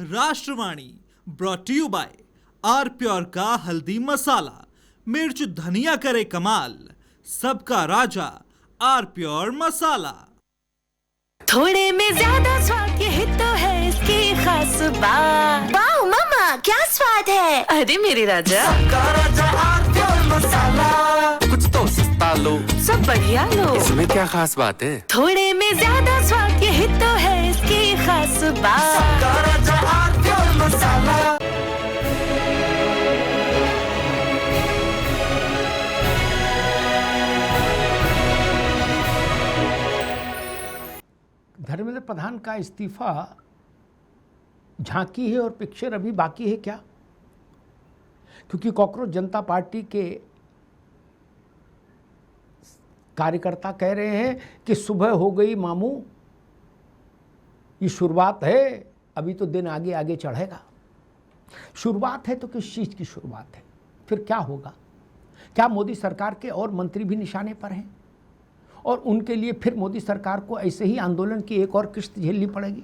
राष्ट्रवाणी brought to you by R pure का हल्दी मसाला, मिर्च धनिया करे कमाल, सबका राजा आर प्योर मसाला। थोड़े में ज्यादा स्वाद यही तो है इसकी खास बात। वाओ मम्मा, क्या स्वाद है। अरे मेरे राजा, सबका राजा आर प्योर मसाला। कुछ तो सस्ता लो, सब बढ़िया लो। इसमें क्या खास बात है। थोड़े में ज्यादा स्वाद यही तो है इसकी खास बात। सबका राजा आर प्योर मसाला। धर्मेंद्र प्रधान का इस्तीफा झांकी है और पिक्चर अभी बाकी है क्या? क्योंकि कॉकरोच जनता पार्टी के कार्यकर्ता कह रहे हैं कि सुबह हो गई मामू, ये शुरुआत है, अभी तो दिन आगे आगे चढ़ेगा। शुरुआत है तो किस चीज़ की शुरुआत है? फिर क्या होगा? क्या मोदी सरकार के और मंत्री भी निशाने पर हैं और उनके लिए फिर मोदी सरकार को ऐसे ही आंदोलन की एक और किश्त झेलनी पड़ेगी?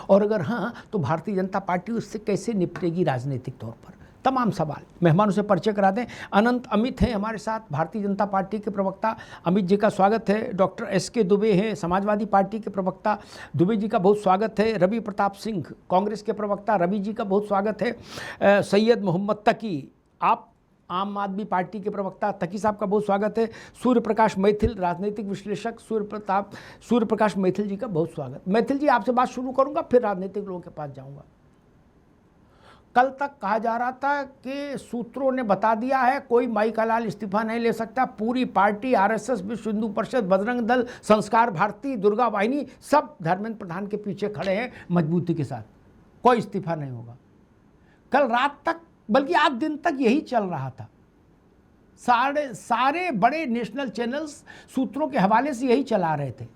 और अगर हाँ, तो भारतीय जनता पार्टी उससे कैसे निपटेगी राजनीतिक तौर पर? तमाम सवाल। मेहमानों से परिचय करा दें। अनंत अमित हैं हमारे साथ, भारतीय जनता पार्टी के प्रवक्ता। अमित जी का स्वागत है। Doctor S K. दुबे हैं, समाजवादी पार्टी के प्रवक्ता। दुबे जी का बहुत स्वागत है। रवि प्रताप सिंह, कांग्रेस के प्रवक्ता। रवि जी का बहुत स्वागत है। सैयद मोहम्मद तकी, आप आम आदमी पार्टी के प्रवक्ता, तकी साहब का बहुत स्वागत है। सूर्य प्रकाश मैथिल, राजनीतिक विश्लेषक। सूर्य प्रकाश मैथिल जी का बहुत स्वागत। मैथिल जी, आपसे बात शुरू करूंगा, फिर राजनीतिक लोगों के पास जाऊंगा। कल तक कहा जा रहा था कि सूत्रों ने बता दिया है कोई माई का लाल इस्तीफा नहीं ले सकता, पूरी पार्टी, आरएसएस, विश्व हिंदू परिषद, बजरंग दल, संस्कार भारती, दुर्गा वाहिनी, सब धर्मेंद्र प्रधान के पीछे खड़े हैं मजबूती के साथ, कोई इस्तीफा नहीं होगा। कल रात तक, बल्कि आज दिन तक यही चल रहा था। सारे बड़े नेशनल चैनल्स सूत्रों के हवाले से यही चला रहे थे।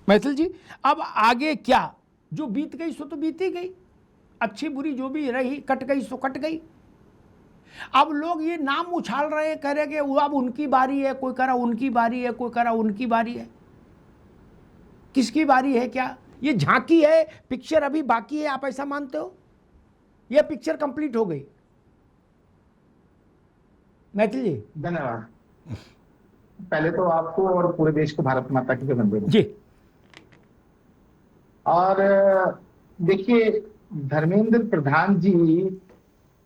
मैथिल जी, अब आगे क्या? जो बीत गई सो तो बीत ही गई, अच्छी बुरी जो भी रही कट गई सो कट गई। अब लोग ये नाम उछाल रहे हैं, कह रहे कि वो अब उनकी बारी है, कोई कह रहा उनकी बारी है, कोई कह रहा उनकी बारी है। किसकी बारी है? क्या ये झांकी है, पिक्चर अभी बाकी है? आप ऐसा मानते हो? यह पिक्चर कंप्लीट हो गई? मैथिल जी, धन्यवाद। पहले तो आपको और पूरे देश को भारत माता की वंदना जी। और देखिए, धर्मेंद्र प्रधान जी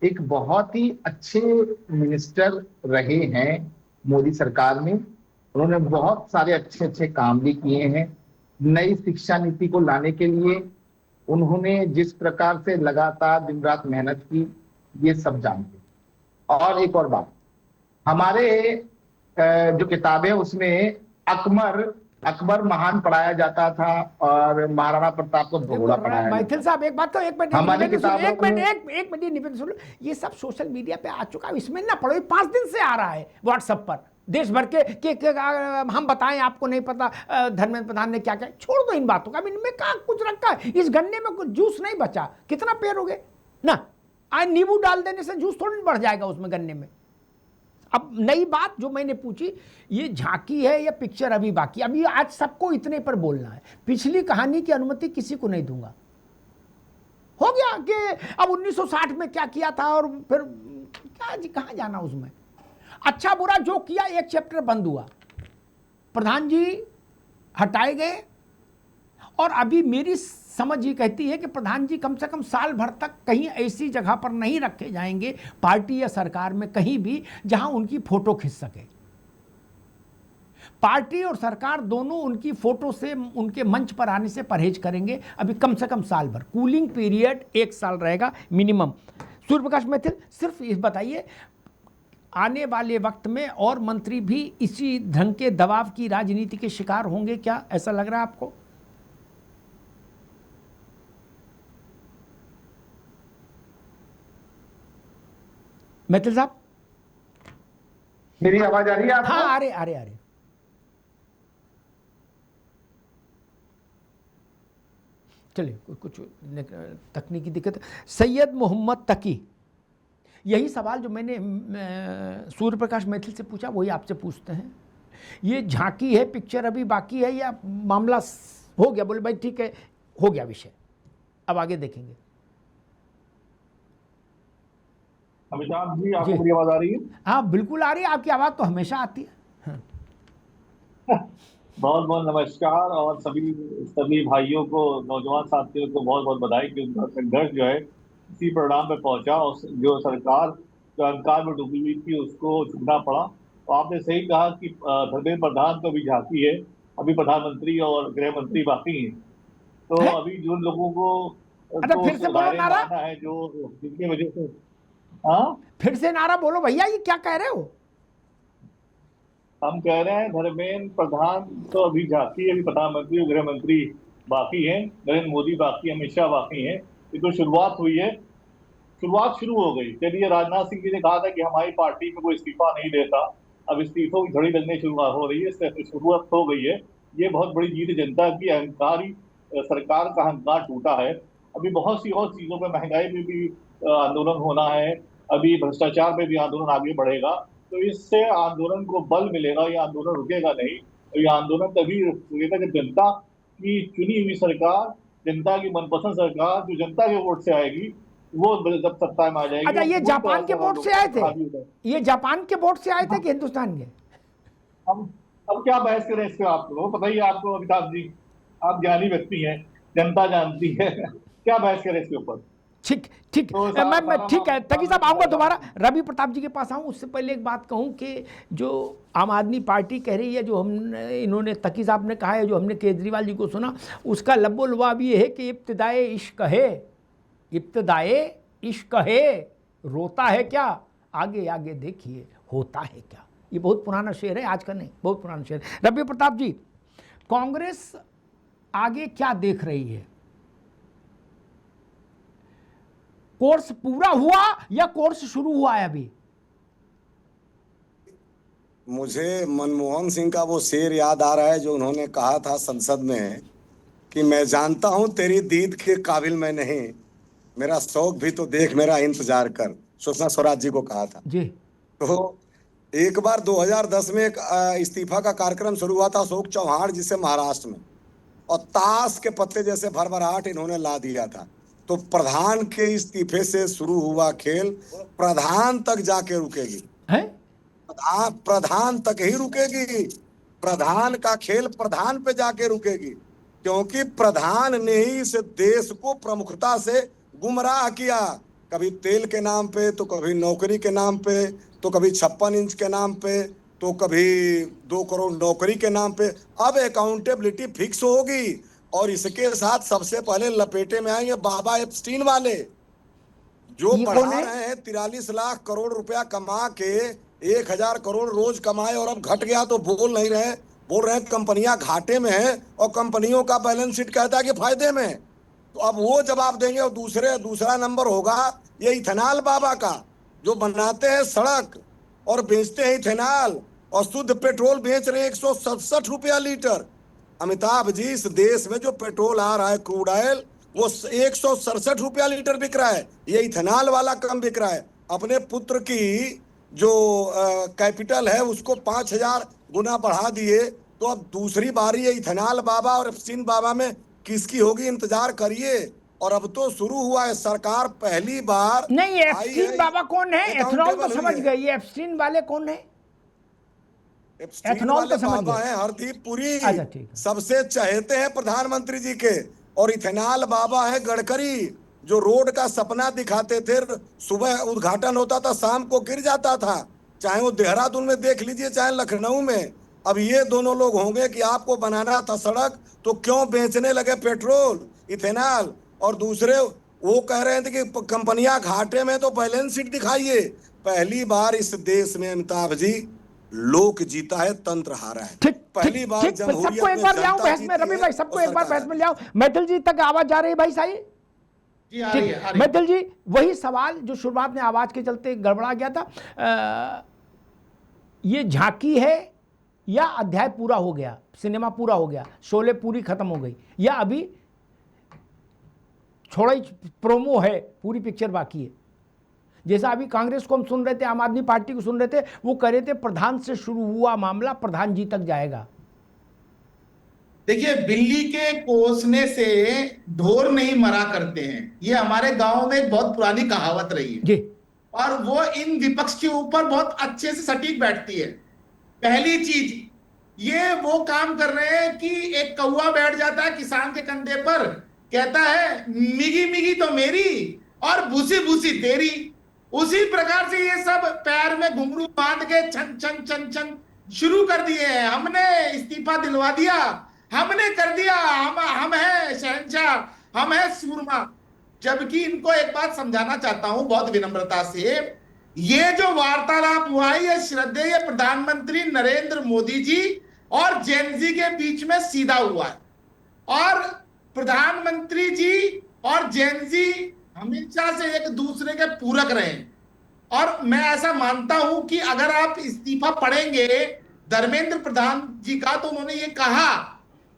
एक बहुत ही अच्छे मिनिस्टर रहे हैं मोदी सरकार में। उन्होंने बहुत सारे अच्छे अच्छे काम भी किए हैं। नई शिक्षा नीति को लाने के लिए उन्होंने जिस प्रकार से लगातार दिन रात मेहनत की, ये सब जानते। और एक और बात, हमारे जो किताब है उसमें अकबर महान पढ़ाया जाता था और महाराणा प्रताप को भगोड़ा पढ़ाया। मैथिल साहब, एक बात तो एक मिनट निवेदन सुन लो। ये सब सोशल मीडिया पे आ चुका है, इसमें ना पढ़ो। 5 दिन से आ रहा है व्हाट्सएप पर, देश भर के हम बताएं, आपको नहीं पता धर्मेंद्र प्रधान ने क्या किया। छोड़ दो इन बातों का, इनमें कहाँ कुछ रखा है? इस गन्ने में कुछ जूस नहीं बचा। कितना पेड़ हो गए ना, आज नींबू डाल देने से जूस थोड़ी बढ़ जाएगा उसमें, गन्ने में। अब नई बात जो मैंने पूछी, ये झांकी है या पिक्चर अभी बाकी? अभी आज सबको इतने पर बोलना है। पिछली कहानी की अनुमति किसी को नहीं दूंगा। हो गया कि अब 1960 में क्या किया था और फिर क्या जी, कहां जाना उसमें। अच्छा बुरा जो किया, एक चैप्टर बंद हुआ, प्रधान जी हटाए गए। और अभी मेरी समझ ये कहती है कि प्रधान जी कम से कम साल भर तक कहीं ऐसी जगह पर नहीं रखे जाएंगे, पार्टी या सरकार में कहीं भी, जहां उनकी फोटो खिंच सके। पार्टी और सरकार दोनों उनकी फोटो से, उनके मंच पर आने से परहेज करेंगे अभी कम से कम साल भर। कूलिंग पीरियड 1 साल रहेगा मिनिमम। सूर्य प्रकाश मैथिल, सिर्फ ये बताइए, आने वाले वक्त में और मंत्री भी इसी ढंग के दबाव की राजनीति के शिकार होंगे क्या? ऐसा लग रहा है आपको? मैथिल साहब, मेरी आवाज आ रही है आपको? हाँ, आ रहे। चलिए, कुछ तकनीकी दिक्कत। सैयद मोहम्मद तकी, यही सवाल जो मैंने सूर्य प्रकाश मैथिल से पूछा वही आपसे पूछते हैं। ये झांकी है, पिक्चर अभी बाकी है, या मामला हो गया? बोले भाई ठीक है, हो गया विषय। अब आगे देखेंगे। अमिताभ जी, आपको जी। मेरी आवाज आ रही है? हाँ बिल्कुल आ रही है, आपकी आवाज़ तो हमेशा आती है। बहुत बहुत नमस्कार, और सभी सभी भाइयों को, नौजवान साथियों को बहुत बहुत बधाई कि उनका संघर्ष जो है इसी परिणाम पे पहुंचा, और जो सरकार जो अहंकार में डूबी हुई थी उसको झुकना पड़ा। तो आपने सही कहा कि धर्मेंद्र प्रधान तो अभी झांकी है, अभी प्रधानमंत्री और गृह मंत्री बाकी हैं। तो है? अभी जो लोगों को अच्छा, तो फिर से बोलो दायरे में नारा। आना है, जो जिनकी वजह से, हाँ, फिर से नारा बोलो भैया, ये क्या कह रहे हो? हम कह रहे हैं धर्मेंद्र प्रधान तो अभी झांकी है, अभी प्रधानमंत्री और गृह मंत्री बाकी हैं, नरेंद्र मोदी बाकी, अमित शाह बाकी हैं। ये तो शुरुआत हुई है, शुरुआत शुरू हो गई। चलिए, राजनाथ सिंह जी ने कहा था कि हमारी पार्टी में कोई इस्तीफा नहीं देता, अब इस्तीफों की झड़ी लगने शुरुआत हो रही है, शुरुआत हो गई है। ये बहुत बड़ी जीत जनता की, अहंकारी सरकार का अहंकार टूटा है। अभी बहुत सी और चीजों में, महंगाई में भी आंदोलन होना है, अभी भ्रष्टाचार में भी आंदोलन आगे बढ़ेगा। तो इससे आंदोलन को बल मिलेगा, ये आंदोलन रुकेगा नहीं। तो ये आंदोलन तभी रुकेगा जब जनता की चुनी हुई सरकार, जनता की मनपसंद सरकार जो जनता के वोट से आएगी, वो जब सत्ता में आ जाएगी। अच्छा, ये जापान के वोट से आए थे? थे? ये जापान के वोट से आए थे कि हिंदुस्तान के? अब क्या बहस करें इस पे, आपको पता ही है, आपको अमिताभ जी, आप ज्ञानी व्यक्ति हैं, जनता जानती है। क्या बहस करें इसके ऊपर? ठीक ठीक, तो मैं ठीक है तकी साहब, आऊँगा दोबारा रवि प्रताप जी के पास आऊँ। उससे पहले एक बात कहूँ कि जो आम आदमी पार्टी कह रही है, जो हमने, इन्होंने तकी साहब ने कहा है, जो हमने केजरीवाल जी को सुना, उसका लब्बो लुबाब ये है कि इब्तिदाए इश्क है, इब्तिदाए इश्क है, रोता है क्या, आगे आगे देखिए होता है क्या। ये बहुत पुराना शेर है, आज का नहीं, बहुत पुराना शेर। रवि प्रताप जी, कांग्रेस आगे क्या देख रही है? कोर्स पूरा हुआ या कोर्स शुरू हुआ है अभी? मुझे मनमोहन सिंह का वो शेर याद आ रहा है जो उन्होंने कहा था संसद में कि मैं जानता हूं तेरी दीद के काबिल मैं नहीं, मेरा शौक भी तो देख, मेरा इंतजार कर। सुषमा स्वराज जी को कहा था जी। तो एक बार 2010 में एक इस्तीफा का कार्यक्रम शुरू हुआ था अशोक चौहान जी से महाराष्ट्र में, और ताश के पत्ते जैसे भरभराहट इन्होंने ला दिया था। तो प्रधान के इस्तीफे से शुरू हुआ खेल प्रधान तक जाके रुकेगी, है? प्रधान तक ही रुकेगी। प्रधान का खेल प्रधान पे जाके रुकेगी, क्योंकि प्रधान ने ही इस देश को प्रमुखता से गुमराह किया। कभी तेल के नाम पे, तो कभी नौकरी के नाम पे, तो कभी 56 इंच के नाम पे, तो कभी 2 करोड़ नौकरी के नाम पे। अब अकाउंटेबिलिटी फिक्स होगी, और इसके साथ सबसे पहले लपेटे में आएंगे बाबा एप्स्टीन वाले, जो बढ़ा रहे हैं 43 लाख करोड़ रुपया कमा के 1000 करोड़ रोज कमाए, और अब घट गया तो बोल नहीं रहे, बोल रहे हैं कंपनियां घाटे में हैं और कंपनियों का बैलेंस शीट कहता है कि फायदे में। तो अब वो जवाब देंगे। और दूसरा नंबर होगा ये इथेनॉल बाबा का, जो बनाते हैं सड़क और बेचते हैं इथेनॉल, और शुद्ध पेट्रोल बेच रहे हैं 167 रुपया लीटर। अमिताभ जी, इस देश में जो पेट्रोल आ रहा है, क्रूड ऑयल, वो 167 रुपया लीटर बिक रहा है। ये इथेनॉल वाला कम बिक रहा है। अपने पुत्र की जो कैपिटल है उसको 5000 गुना बढ़ा दिए। तो अब दूसरी बारी है इथेनॉल बाबा और एप्स्टीन बाबा में किसकी होगी, इंतजार करिए। और अब तो शुरू हुआ है, सरकार पहली बार नहीं। एप्स्टीन बाबा कौन है? एथेनॉल तो समझ गए, ये एप्स्टीन वाले कौन है? एथेनॉल तो बाबा है हरदीप पुरी, सबसे चहेते हैं प्रधानमंत्री जी के। और इथेनॉल बाबा है गडकरी, जो रोड का सपना दिखाते थे। सुबह उद्घाटन होता था, शाम को गिर जाता था, चाहे वो देहरादून में देख लीजिए चाहे लखनऊ में। अब ये दोनों लोग होंगे कि आपको बनाना था सड़क, तो क्यों बेचने लगे पेट्रोल इथेनॉल। और दूसरे वो कह रहे थे कि कंपनियां घाटे में, तो बैलेंस शीट दिखाइए। पहली बार इस देश में अमिताभ जी लोक जीता है, तंत्र हारा है। ठीक, पहली बार सबको एक बार ले आओ बहस में, रवि भाई सबको एक बार बहस में ले आओ। मैथिल जी तक आवाज जा रही है भाई साहब? ठीक, मैथिल जी, वही सवाल जो शुरुआत में आवाज के चलते गड़बड़ा गया था, ये झांकी है या अध्याय पूरा हो गया, सिनेमा पूरा हो गया, शोले पूरी खत्म हो गई, या अभी छोड़ा ही प्रोमो है, पूरी पिक्चर बाकी है? जैसा अभी कांग्रेस को हम सुन रहे थे, आम आदमी पार्टी को सुन रहे थे, वो कह रहे थे प्रधान से शुरू हुआ मामला प्रधान जी तक जाएगा। देखिए, बिल्ली के कोसने से ढोर नहीं मरा करते हैं, ये हमारे गांव में एक बहुत पुरानी कहावत रही है जी और वो इन विपक्ष के ऊपर बहुत अच्छे से सटीक बैठती है। पहली चीज, ये वो काम कर रहे हैं कि एक कौवा बैठ जाता है किसान के कंधे पर, कहता है मिगी मिगी तो मेरी और भूसी भूसी तेरी। उसी प्रकार से ये सब पैर में घुंघरू बांध के छन छन छन छन शुरू कर दिए हैं। हमने इस्तीफा दिलवा दिया, हमने कर दिया, हम है शहंशाह, हम है सूरमा। जबकि इनको एक बात समझाना चाहता हूं बहुत विनम्रता से, ये जो वार्तालाप हुआ है ये श्रद्धेय प्रधानमंत्री नरेंद्र मोदी जी और जेनजी के बीच में सीधा हुआ है और प्रधानमंत्री जी और जेनजी हमेशा से एक दूसरे के पूरक रहे हैं। और मैं ऐसा मानता हूं कि अगर आप इस्तीफा पढ़ेंगे धर्मेंद्र प्रधान जी का, तो उन्होंने ये कहा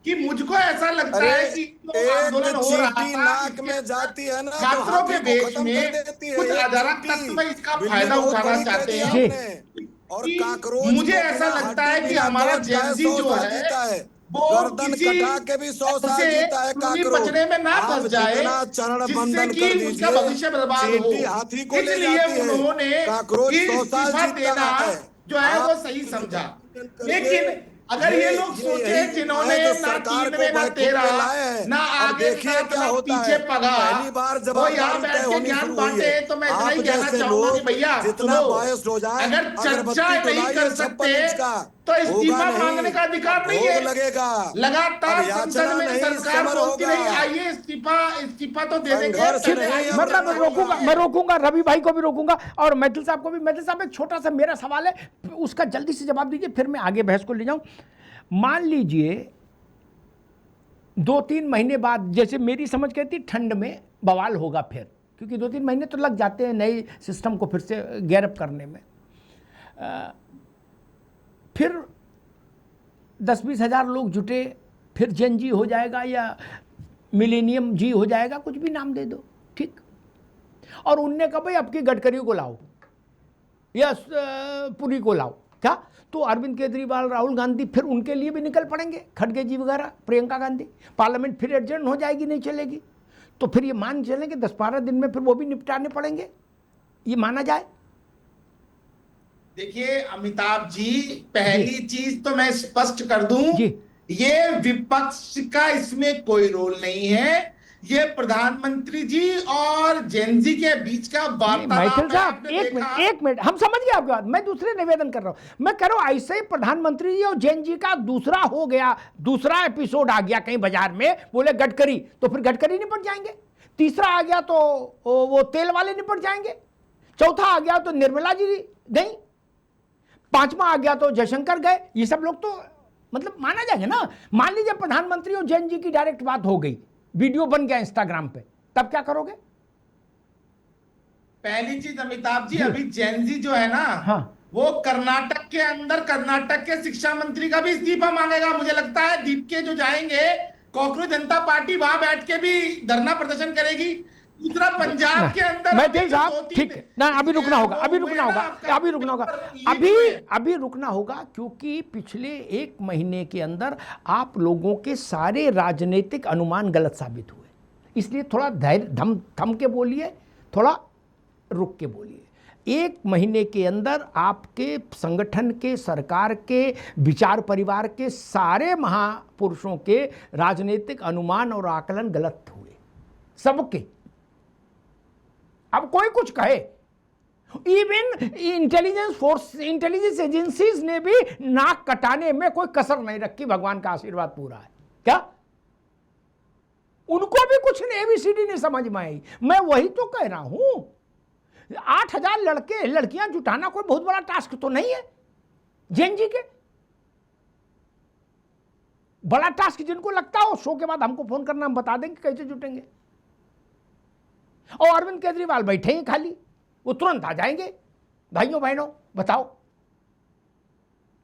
कि मुझको ऐसा लगता है कि जो आंदोलन हो रहा चींटी था नाक में जाती है ना, तो छात्रों के हाथी को बेच खत्म में कर देती है। कुछ ये अधरक चींटी तत्व इसका बिल्ली फायदा बहुत उठाना बड़ी चाहते कर हैं दी आपने। और कि काकरोच मुझे को ऐसा बिना लगता है हड्डी कि बिना हमारा दांत का जेनजी 100 जो साल है जीता है, वो गर्दन किसी कटा के भी 100 साल ऐसे जीता है खूनी काकरोच। पचड़े में ना आप फंस जाए जितना चरण जिससे बंधन कि कर उसका दीजिए, भविष्य बर्बाद हो। चींटी हाथी को ले इसलिए जाती है, उन्होंने काकरोच 100 साल इस्तीफा जीता देना है। जो है वो आप सही समझा। करिए, लेकिन अगर ये लोग सोचे यही जिन्होंने है जो ना सरकार 3 को में ना बैकुंठ 13 में लाए हैं। ना अब आगे देखिए 7 क्या ना होता पीछे है। पगा, पहली बार वो जवाबदारी यहाँ बैठ तय के होनी ज्ञान शुरू हुई बांटे। है। तो मैं इतना आप ही कहना जैसे चाहूंगा कि लोग भैया जितना सुनो, बायस्ड हो जाए, अगर अगरबत्ती चर्चा तो नहीं कर 56 सकते इंच का तो इस्तीफा होगा मांगने नहीं, का अधिकार नहीं भोग है। लगेगा। लगातार अब संसद याचना में नहीं, सरकार समर बोलती रही होगा। आइए इस्तीफा तो दे देंगे। संघर्ष पहले नहीं, आइए अब मतलब करना रोकूंगा, होगा। मैं रोकूंगा, रवि भाई को भी रोकूंगा और मैथिल साहब को भी। मैथिल साहब एक छोटा सा मेरा सवाल है, उसका जल्दी से जवाब दीजिए, फिर मैं आगे बहस को ले जाऊं। मान लीजिए 2-3 महीने बाद, जैसे मेरी समझ कहती ठंड में बवाल होगा फिर, क्योंकि 2-3 महीने तो लग जाते हैं नए सिस्टम को फिर से गैरअप करने में। फिर 10-20 हज़ार लोग जुटे, फिर जेन जी हो जाएगा या मिलेनियम जी हो जाएगा, कुछ भी नाम दे दो, ठीक। और उनने कहा भाई अब की गडकरी को लाओ या पुरी को लाओ, क्या? तो अरविंद केजरीवाल, राहुल गांधी फिर उनके लिए भी निकल पड़ेंगे, खड़गे जी वगैरह, प्रियंका गांधी। पार्लियामेंट फिर एडजर्न हो जाएगी, नहीं चलेगी, तो फिर ये मान चलें कि 10-12 दिन में फिर वो भी निपटाने पड़ेंगे, ये माना जाए। देखिए अमिताभ जी, पहली चीज तो मैं स्पष्ट कर दूं, जी। ये विपक्ष का इसमें कोई रोल नहीं है। ये प्रधानमंत्री जी और जेनजी के बीच का वार्तालाप मैथिल है। साहब आपने एक देखा? मिनट, हम समझ गए आपकी बात। मैं दूसरे निवेदन कर रहा हूं, मैं कह रहा हूं ऐसे ही प्रधानमंत्री जी और जैन जी का दूसरा हो गया, दूसरा एपिसोड आ गया कहीं बाजार में, बोले गडकरी, तो फिर गडकरी निपट जाएंगे। तीसरा आ गया तो वो तेल वाले निपट जाएंगे। चौथा आ गया तो निर्मला जी गई। 5वां आ गया तो जयशंकर गए। ये सब लोग तो मतलब माना जाएगा ना। मान लीजिए प्रधानमंत्री और जैन जी की डायरेक्ट बात हो गई, वीडियो बन गया इंस्टाग्राम पे, तब क्या करोगे? पहली चीज अमिताभ जी, अभी जेनजी जो है ना, हाँ। वो कर्नाटक के अंदर कर्नाटक के शिक्षा मंत्री का भी इस्तीफा मांगेगा। मुझे लगता है दीप के जो जाएंगे, कॉकरोच जनता पार्टी वहां बैठ के भी धरना प्रदर्शन करेगी। दूसरा पंजाब के अंदर मैथिल साहब ठीक है ना, अभी रुकना होगा, अभी रुकना होगा, अभी रुकना होगा, अभी रुकना होगा, क्योंकि पिछले 1 महीने के अंदर आप लोगों के सारे राजनीतिक अनुमान गलत साबित हुए। इसलिए थोड़ा धैर्य थम के बोलिए, थोड़ा रुक के बोलिए। 1 महीने के अंदर आपके संगठन के, सरकार के, विचार परिवार के सारे महापुरुषों के राजनीतिक अनुमान और आकलन गलत हुए, सबके। अब कोई कुछ कहे, इवन इंटेलिजेंस एजेंसीज ने भी नाक कटाने में कोई कसर नहीं रखी। भगवान का आशीर्वाद पूरा है, क्या उनको भी कुछ ABCD नहीं समझ में आई। मैं वही तो कह रहा हूं, 8,000 लड़के लड़कियां जुटाना कोई बहुत बड़ा टास्क तो नहीं है जैन जी के। बड़ा टास्क जिनको लगता हो, शो के बाद हमको फोन करना, हम बता देंगे कैसे जुटेंगे। और अरविंद केजरीवाल बैठे ही खाली, वो तुरंत आ जाएंगे, भाइयों बहनों बताओ,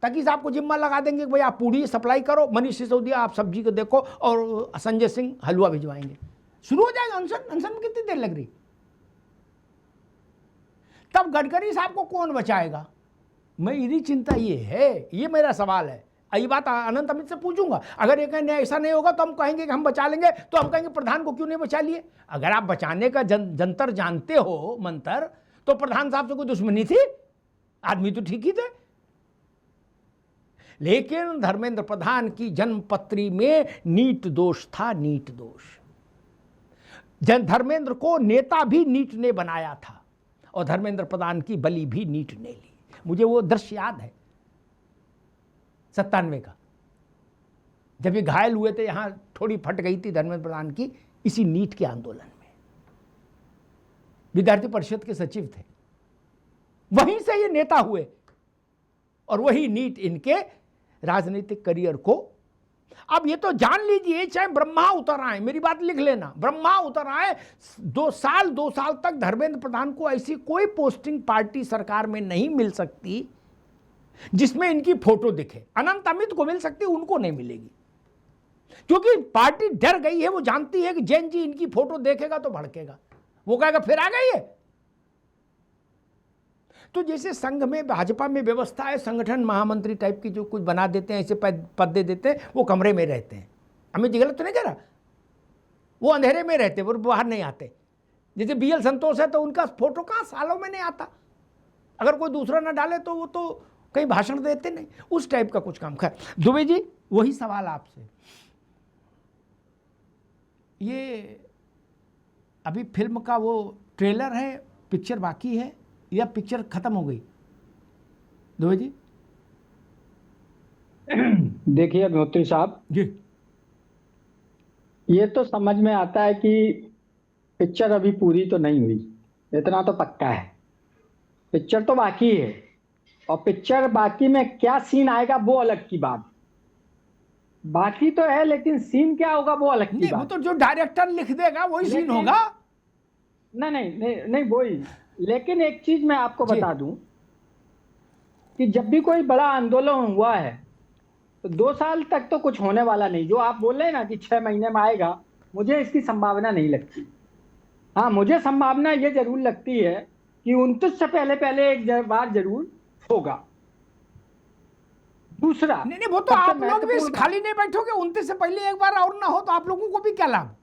ताकि साहब को जिम्मा लगा देंगे कि भाई आप पूड़ी सप्लाई करो, मनीष सिसोदिया आप सब्जी को देखो, और संजय सिंह हलवा भिजवाएंगे। शुरू हो जाएगा अनशन में कितनी देर लग रही? तब गडकरी साहब को कौन बचाएगा? मेरी चिंता ये है, ये मेरा सवाल है। ये बात अनंत अमित से पूछूंगा। अगर ये कहें ऐसा नहीं होगा तो हम कहेंगे कि हम बचा लेंगे, तो हम कहेंगे प्रधान को क्यों नहीं बचा लिए। अगर आप बचाने का जंतर जानते हो, मंत्र, तो प्रधान साहब से कोई दुश्मनी थी? आदमी तो ठीक ही थे। लेकिन धर्मेंद्र प्रधान की जन्मपत्री में नीट दोष था, नीट दोष। धर्मेंद्र को नेता भी नीट ने बनाया था और धर्मेंद्र प्रधान की बलि भी नीट ने ली। मुझे वो दृश्य याद है 97 का, जब ये घायल हुए थे, यहां थोड़ी फट गई थी धर्मेंद्र प्रधान की, इसी नीट के आंदोलन में। विद्यार्थी परिषद के सचिव थे, वहीं से ये नेता हुए और वही नीट इनके राजनीतिक करियर को। अब ये तो जान लीजिए, चाहे ब्रह्मा उतर आए, मेरी बात लिख लेना, ब्रह्मा उतर आए, 2 साल तक धर्मेंद्र प्रधान को ऐसी कोई पोस्टिंग पार्टी सरकार में नहीं मिल सकती जिसमें इनकी फोटो दिखे। अनंत अमित को मिल सकती, उनको नहीं मिलेगी, क्योंकि पार्टी डर गई है। वो जानती है कि जैन जी इनकी फोटो देखेगा तो भड़केगा, वो कहेगा फिर आ गई है। तो जैसे संघ में, भाजपा में व्यवस्था है, संगठन महामंत्री टाइप की जो कुछ बना देते हैं, ऐसे पद दे देते हैं, वो कमरे में रहते हैं। अमित जी गलत तो नहीं कह रहा, वो अंधेरे में रहते, वो बाहर नहीं आते। जैसे BL संतोष है तो उनका फोटो कहाँ सालों में नहीं आता, अगर कोई दूसरा ना डाले तो वो तो कहीं भाषण देते नहीं, उस टाइप का कुछ काम। खैर दुबे जी, वही सवाल आपसे, ये अभी फिल्म का वो ट्रेलर है, पिक्चर बाकी है या पिक्चर खत्म हो गई? दुबे जी देखिए अग्निहोत्री साहब जी, ये तो समझ में आता है कि पिक्चर अभी पूरी तो नहीं हुई, इतना तो पक्का है। पिक्चर तो बाकी है, और पिक्चर बाकी में क्या सीन आएगा वो अलग की बात। बाकी तो है, लेकिन सीन क्या होगा वो अलग की बात। वो तो जो डायरेक्टर लिख देगा वही सीन होगा। नहीं वही। लेकिन एक चीज मैं आपको बता दूं कि जब भी कोई बड़ा आंदोलन हुआ है तो 2 साल तक तो कुछ होने वाला नहीं। जो आप बोल रहे हैं ना कि 6 महीने में आएगा, मुझे इसकी संभावना नहीं लगती। हाँ, मुझे संभावना ये जरूर लगती है कि 29 से पहले एक बार जरूर होगा। दूसरा, नहीं वो तो आप लोग भी खाली नहीं बैठोगे, 29 से पहले एक बार और ना हो तो आप लोगों को भी क्या लाभ?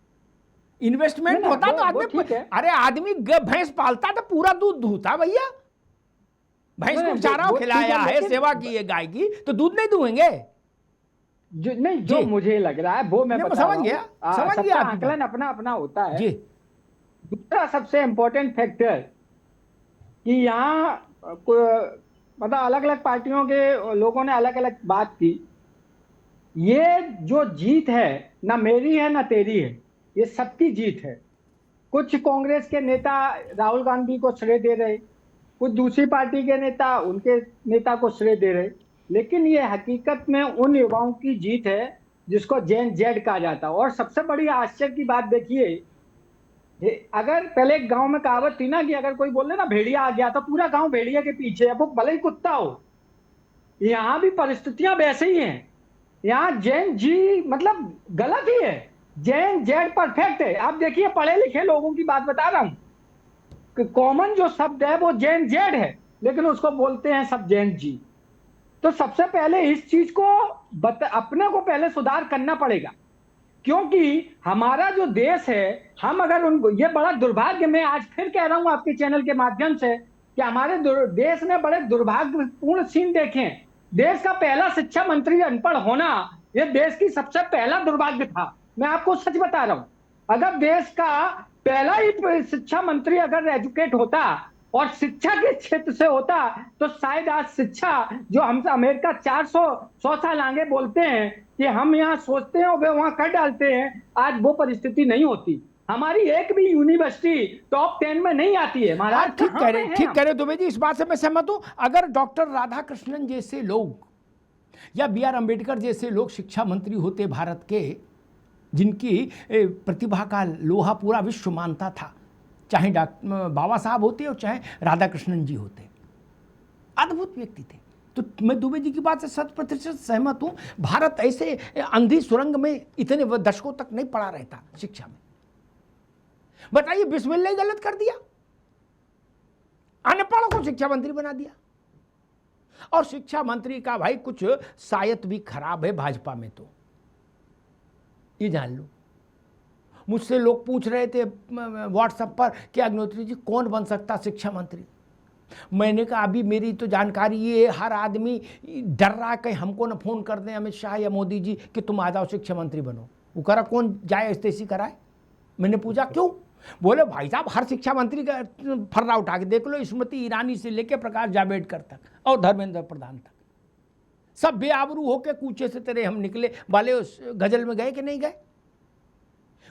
इन्वेस्टमेंट होता तो आदमी, अरे आदमी भैंस पालता तो पूरा दूध दूहता भैया। भैंस को चारा खिलाया है, सेवा की है गाय की, तो दूध नहीं दूहेंगे? जो मुझे लग रहा है वो मैं समझ गया। आकलन अपना अपना होता है जी। दूसरा सबसे इंपॉर्टेंट फैक्टर कि यहाँ मतलब अलग अलग पार्टियों के लोगों ने अलग अलग बात की। ये जो जीत है, ना मेरी है ना तेरी है, ये सबकी जीत है। कुछ कांग्रेस के नेता राहुल गांधी को श्रेय दे रहे, कुछ दूसरी पार्टी के नेता उनके नेता को श्रेय दे रहे, लेकिन ये हकीकत में उन युवाओं की जीत है जिसको जेन जेड कहा जाता है। और सबसे बड़ी आश्चर्य की बात देखिए, अगर पहले एक गांव में कहावत थी ना कि अगर कोई बोले ना भेड़िया आ गया तो पूरा गांव भेड़िया के पीछे है, वो भले ही कुत्ता हो। यहाँ भी परिस्थितियां वैसे ही हैं। यहाँ जैन जी मतलब गलत ही है, जैन जेड परफेक्ट है। आप देखिए, पढ़े लिखे लोगों की बात बता रहा हूं, कॉमन जो शब्द है वो जैन जेड है, लेकिन उसको बोलते हैं सब जैन जी। तो सबसे पहले इस चीज को अपने को पहले सुधार करना पड़ेगा, क्योंकि हमारा जो देश है, हम अगर उनको, ये बड़ा दुर्भाग्य, मैं आज फिर कह रहा हूं आपके चैनल के माध्यम से कि हमारे देश ने बड़े दुर्भाग्यपूर्ण सीन देखे हैं। देश का पहला शिक्षा मंत्री अनपढ़ होना, यह देश की सबसे पहला दुर्भाग्य था। मैं आपको सच बता रहा हूं, अगर देश का पहला ही शिक्षा मंत्री अगर एजुकेट होता और शिक्षा के क्षेत्र से होता, तो शायद आज शिक्षा जो हम अमेरिका 100 साल आगे बोलते हैं कि हम यहाँ सोचते हैं और वे वहां कर डालते हैं, आज वो परिस्थिति नहीं होती। हमारी एक भी यूनिवर्सिटी टॉप 10 में नहीं आती है। महाराज ठीक कह रहे दुबे जी, इस बात से मैं सहमत हूं। अगर डॉक्टर राधाकृष्णन जैसे लोग या BR अम्बेडकर जैसे लोग शिक्षा मंत्री होते भारत के, जिनकी प्रतिभा का लोहा पूरा विश्व मानता था, चाहे बाबा साहब होते और चाहे राधाकृष्णन जी होते, अद्भुत व्यक्ति थे। तो मैं दुबे जी की बात से 100% सहमत हूं। भारत ऐसे अंधी सुरंग में इतने दशकों तक नहीं पड़ा रहता शिक्षा में। बताइए, बिस्मिल्लाह ही गलत कर दिया, अनपढ़ को शिक्षा मंत्री बना दिया। और शिक्षा मंत्री का भाई कुछ शायद भी खराब है भाजपा में, तो ये जान लो। मुझसे लोग पूछ रहे थे व्हाट्सएप पर कि अग्निहोत्री जी कौन बन सकता शिक्षा मंत्री। मैंने कहा अभी मेरी तो जानकारी ये है, हर आदमी डर रहा है कहीं हमको ना फोन कर दें अमित शाह या मोदी जी कि तुम आ जाओ शिक्षा मंत्री बनो। वो कह रहा कौन जाए इस्तेसी कराए। मैंने पूछा क्यों? बोले भाई साहब हर शिक्षा मंत्री का फर्रा उठा के देख लो, स्मृति ईरानी से लेके प्रकाश जावड़ेकर तक और धर्मेंद्र प्रधान तक, सब बेआबरू होके कूचे से तेरे हम निकले वाले उस गजल में गए कि नहीं गए?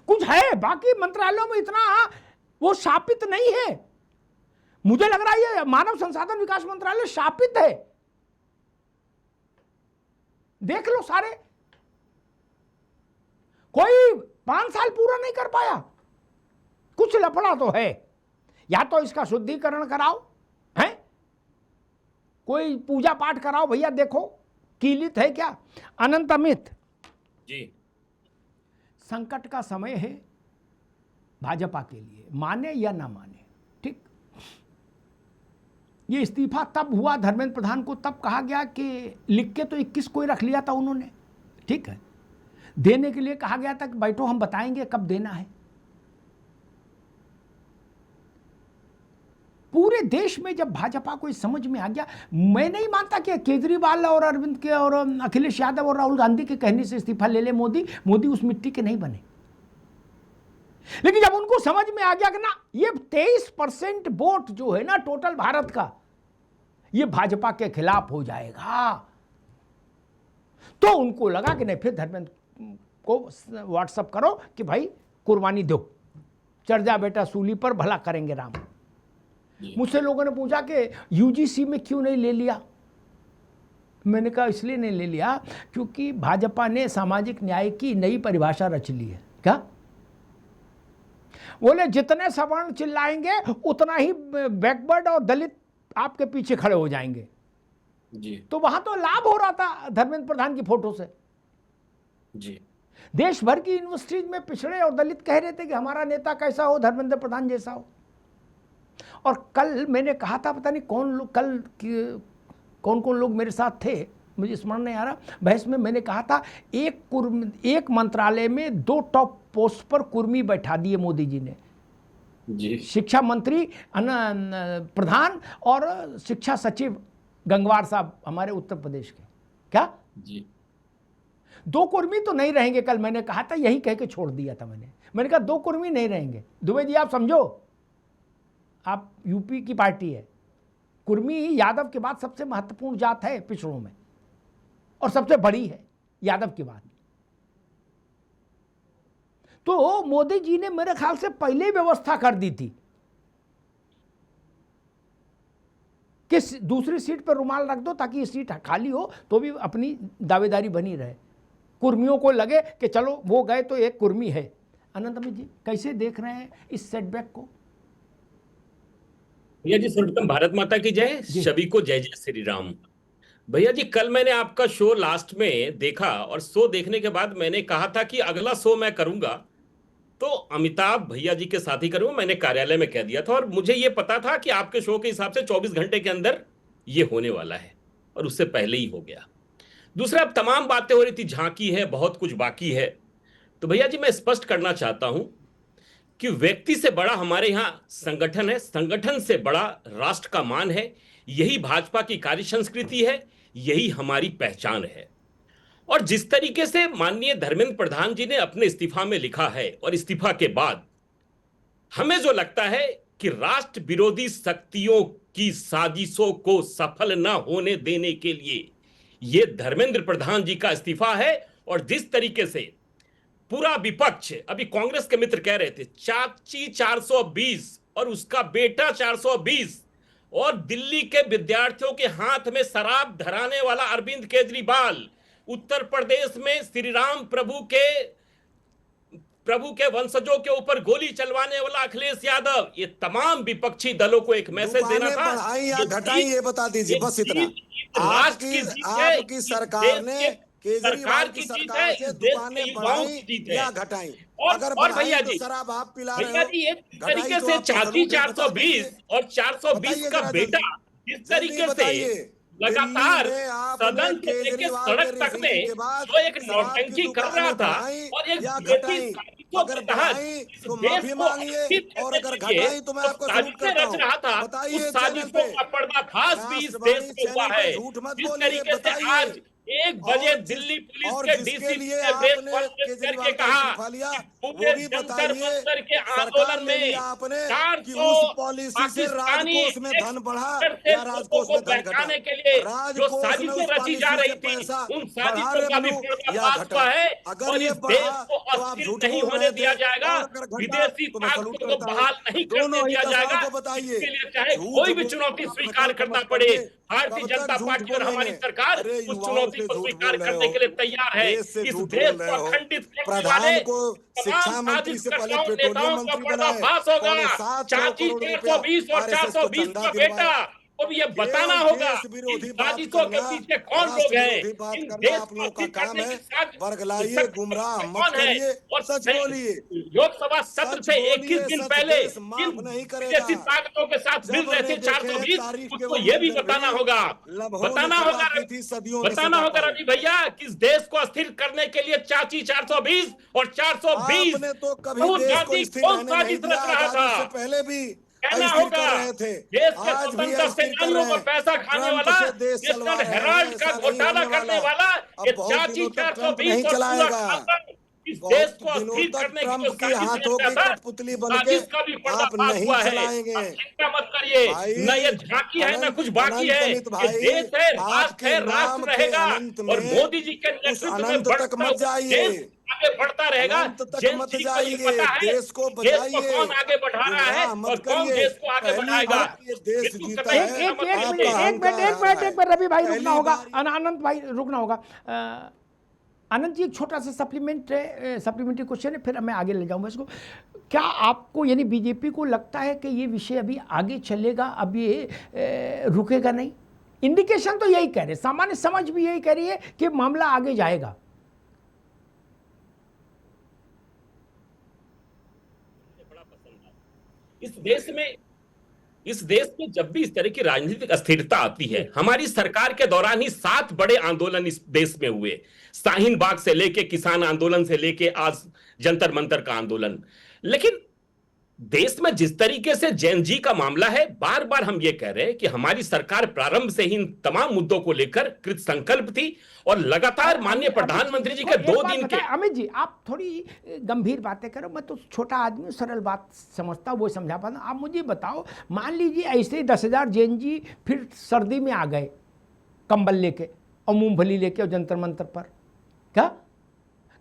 कुछ है बाकी मंत्रालयों में इतना वो शापित नहीं है। मुझे लग रहा है ये मानव संसाधन विकास मंत्रालय शापित है। देख लो सारे, कोई 5 साल पूरा नहीं कर पाया। कुछ लफड़ा तो है, या तो इसका शुद्धिकरण कराओ, है कोई पूजा पाठ कराओ भैया, देखो कीलित है क्या। अनंत अमित जी, संकट का समय है भाजपा के लिए, माने या ना माने। ठीक, ये इस्तीफा तब हुआ धर्मेंद्र प्रधान को, तब कहा गया कि लिख के तो 21 को ही रख लिया था उन्होंने, ठीक है, देने के लिए कहा गया था कि बैठो हम बताएंगे कब देना है। पूरे देश में जब भाजपा को समझ में आ गया, मैं नहीं मानता कि केजरीवाल और अरविंद के और अखिलेश यादव और राहुल गांधी के कहने से इस्तीफा ले ले मोदी उस मिट्टी के नहीं बने। लेकिन जब उनको समझ में आ गया कि ना ये 23% वोट जो है ना टोटल भारत का, ये भाजपा के खिलाफ हो जाएगा, तो उनको लगा कि नहीं फिर धर्मेंद्र को व्हाट्सएप करो कि भाई कुर्बानी दो, चढ़ जा बेटा सूली पर, भला करेंगे राम। मुझसे लोगों ने पूछा कि यूजीसी में क्यों नहीं ले लिया। मैंने कहा इसलिए नहीं ले लिया क्योंकि भाजपा ने सामाजिक न्याय की नई परिभाषा रच ली है। क्या बोले? जितने सवर्ण चिल्लाएंगे उतना ही बैकवर्ड और दलित आपके पीछे खड़े हो जाएंगे जी। तो वहां तो लाभ हो रहा था धर्मेंद्र प्रधान की फोटो से जी। देश भर की यूनिवर्सिटीज में पिछड़े और दलित कह रहे थे कि हमारा नेता कैसा हो, धर्मेंद्र प्रधान जैसा हो। और कल मैंने कहा था, पता नहीं कौन लोग कौन कौन लोग मेरे साथ थे, मुझे स्मरण नहीं आ रहा, बहस में मैंने कहा था एक मंत्रालय में 2 टॉप पोस्ट पर कुर्मी बैठा दिए मोदी जी ने जी। शिक्षा मंत्री प्रधान और शिक्षा सचिव गंगवार साहब हमारे उत्तर प्रदेश के। क्या जी। 2 कुर्मी तो नहीं रहेंगे, कल मैंने कहा था, यही कह के छोड़ दिया था मैंने कहा 2 कुर्मी नहीं रहेंगे। दुबे जी आप समझो, आप यूपी की पार्टी है, कुर्मी यादव के बाद सबसे महत्वपूर्ण जात है पिछड़ों में और सबसे बड़ी है यादव के बाद। तो मोदी जी ने मेरे ख्याल से पहले ही व्यवस्था कर दी थी कि दूसरी सीट पर रुमाल रख दो ताकि ये सीट खाली हो तो भी अपनी दावेदारी बनी रहे। कुर्मियों को लगे कि चलो वो गए तो एक कुर्मी है। अनंत अमित जी कैसे देख रहे हैं इस सेटबैक को? भैया जी सर्वप्रथम भारत माता की जय, सभी को जय जय श्री राम। भैया जी कल मैंने आपका शो लास्ट में देखा और शो देखने के बाद मैंने कहा था कि अगला शो मैं करूंगा तो अमिताभ भैया जी के साथ ही करूंगा। मैंने कार्यालय में कह दिया था और मुझे ये पता था कि आपके शो के हिसाब से 24 घंटे के अंदर ये होने वाला है और उससे पहले ही हो गया। दूसरा, अब तमाम बातें हो रही थी, झांकी है, बहुत कुछ बाकी है। तो भैया जी मैं स्पष्ट करना चाहता हूं कि व्यक्ति से बड़ा हमारे यहां संगठन है, संगठन से बड़ा राष्ट्र का मान है। यही भाजपा की कार्य संस्कृति है, यही हमारी पहचान है। और जिस तरीके से माननीय धर्मेंद्र प्रधान जी ने अपने इस्तीफा में लिखा है और इस्तीफा के बाद हमें जो लगता है कि राष्ट्र विरोधी शक्तियों की साजिशों को सफल न होने देने के लिए ये धर्मेंद्र प्रधान जी का इस्तीफा है। और जिस तरीके से पूरा विपक्ष, अभी कांग्रेस के मित्र कह रहे थे चाची 420 और उसका बेटा 420 और दिल्ली के विद्यार्थियों के हाथ में शराब धराने वाला अरविंद केजरीवाल, उत्तर प्रदेश में श्री राम प्रभु के वंशजों के ऊपर गोली चलवाने वाला अखिलेश यादव, ये तमाम विपक्षी दलों को एक मैसेज देना था। बढ़ाई या घटाई ये बता दीजिए बस इतना। आपकी सरकार ने केजरीवाल की सरकार से दुकानें बढ़ाई या घटाई? अगर भैया जी शराब आप पिला रहे भैया जी एक तरीके से चाची 420 और 420 का बेटा जिस तरीके से लगातार दिल्ली में आपने सदन से लेके केजरीवाल सड़क के तक रिसीविंग में के बाद जो एक शराब की नौटंकी कर रहा दुकानें था बढ़ाई और एक या विदेशी घटाई? साजिशों अगर के तहत बढ़ाई इस तो देश माफी को मांगिए, अस्थिर और करने अगर के लिए घटाई तो मैं जो आपको सलूट साजिशें करता रच हूँ। रहा था बताइए उस इस चैनल साजिशों पे, का पर्दाफाश भी इस देश राष्ट्रवाणी में हुआ चैनल पे है। झूठ मत जिस बोलिए, तरीके से बताइए। आज 1 बजे दिल्ली पुलिस के जिसके डीसीपी लिए ने प्रेस आपने कॉन्फ्रेंस करके केजरीवाल का कहा इस्तीफा लिया, कि वो पूरे भी जंतर बताइए। मंतर के सरकार आंदोलन ने में लिया आपने कि 400 उस पॉलिसी से पाकिस्तानी राजकोष में धन बढ़ा से या लोगों राजकोष को में धन घटा? बहकाने के लिए जो राजकोष में साजिशें उस रची जा पॉलिसी रही से थी पैसा उन बढ़ा साजिशों का भी रेवेन्यू या पर्दाफाश घटा? हुआ है अगर और ये इस बढ़ा देश को तो आप अस्थिर झूठ नहीं बोल होने रहे दिया थे, जाएगा, और अगर घटा विदेशी तो मैं सलूट ताकतों को करता हूँ। बहाल नहीं करने दोनों ही दिया दशाओं जाएगा। को बताइए। इसके लिए चाहे झूठ कोई भी बोलने चुनौती का स्वीकार मतलब करना मत पड़े, करिए। भारतीय कब जनता तक झूठ पार्टी और हमारी बोलेंगे? सरकार अरे उस युवाओं चुनौती से को झूठ स्वीकार बोल रहे करने हो, के लिए तैयार है। देश से इस झूठ देश बोल रहे को हो। अखंडित करने प्रधान वाले को तमाम शिक्षा मंत्री से पहले साजिशकर्ताओं पेट्रोलियम नेताओं का मंत्री बनाए, पर्दाफाश होगा। 750 चाची करोड़ रुपया 420 और आरएसएस को 420 चंदा का दिलवाया। बेटा, अब ये बताना केवल होगा देश विरोधी इन बात साजिशों के करना, पीछे कौन लोग राष्ट्र हैं, विरोधी बात इन करना देश आप को लोगों का अस्थिर काम करने है। की साजिश बरगलाइए, शक्ति गुमराह पीछे मत कौन है? करिए, और सच बोलिए। लोकसभा सत्र सच से बोलिए, 21 दिन सच पहले देश माफ जिन नहीं करेगा। विदेशी ताकतों के साथ मिल जब रहे हमने थे देखे हैं 420, तारीफ के उसको वो ये भी मंदिर बताना होगा, लम्हों ने बताना खता होगा की थी, सदियों ने बताना सजा होगा पाई। रवि भैया कि इस देश को अस्थिर करने के लिए चाची 420 और 420 आपने तो कभी राहुल देश को गांधी स्थिर कौन रहने नहीं साजिश दिया, रच रहा आजादी से था? पहले भी कहना अस्थिर होगा कर रहे थे, देश के आज भी स्वतंत्रता अस्थिर कर सेनानियों रहे को हैं। पैसा खाने ट्रंप वाला से देश नेशनल चलवा रहे हैं, हेराल्ड का ऐसा नहीं घोटाला होने करने वाला। वाला अब ये बहुत चाची दिनों तक ट्रंप 420 नहीं और पूरा चलाएगा। खानदान इस बहुत देश को दिनों अस्थिर तक करने की ट्रंप जो की साजिश हाथों की रचा था, कठपुतली बन के साजिश का भी आप पर्दाफाश नहीं हुआ है। चलाएंगे। अब चिंता मत करिए, भाई, न ये झांकी है न कुछ बाकी अनंत है। अमित ये भाई, देश है, राष्ट्र आपके है, नाम राष्ट्र के रहेगा अनंत और में मोदी जी के उस नेतृत्व में अनंत बढ़ता तक मत हुआ जाइए। देश आगे बढ़ता रहेगा। अनंत तक जेन मत जी को ये जाइए, पता है देश को कि देश को बचाइए, कौन आगे बढ़ा रहा है गुमराह मत और कौन करिए। देश को आगे पहली बढ़ाएगा। बार ये देश बिल्कुल जीता कतई है, चिंता मत एक कीजिए। मिनट एक मिनट रवि भाई पहली रुकना होगा, बार- अनंत भाई रुकना होगा। आनंद जी एक छोटा सा सप्लीमेंट्री क्वेश्चन है, फिर मैं आगे ले जाऊंगा इसको। क्या आपको यानी बीजेपी को लगता है कि ये विषय अभी आगे चलेगा, अब ये रुकेगा नहीं? इंडिकेशन तो यही कह रहे, सामान्य समझ भी यही कह रही है कि मामला आगे जाएगा। इस देश में जब भी इस तरह की राजनीतिक अस्थिरता आती है, हमारी सरकार के दौरान ही 7 बड़े आंदोलन इस देश में हुए। शाहीन बाग से लेके किसान आंदोलन से लेके आज जंतर मंतर का आंदोलन। लेकिन देश में जिस तरीके से जैन जी का मामला है, बार बार हम ये कह रहे हैं कि हमारी सरकार प्रारंभ से ही इन तमाम मुद्दों को लेकर कृत संकल्प थी और लगातार माननीय प्रधानमंत्री जी के 2 दिन के। अमित जी आप थोड़ी गंभीर बातें करो, मैं तो छोटा आदमी हूँ, सरल बात समझता हूँ, वो समझा पाता हूँ। आप मुझे बताओ, मान लीजिए ऐसे ही 10,000 जैन जी फिर सर्दी में आ गए कंबल लेके और मूंगफली लेके और जंतर मंतर पर, क्या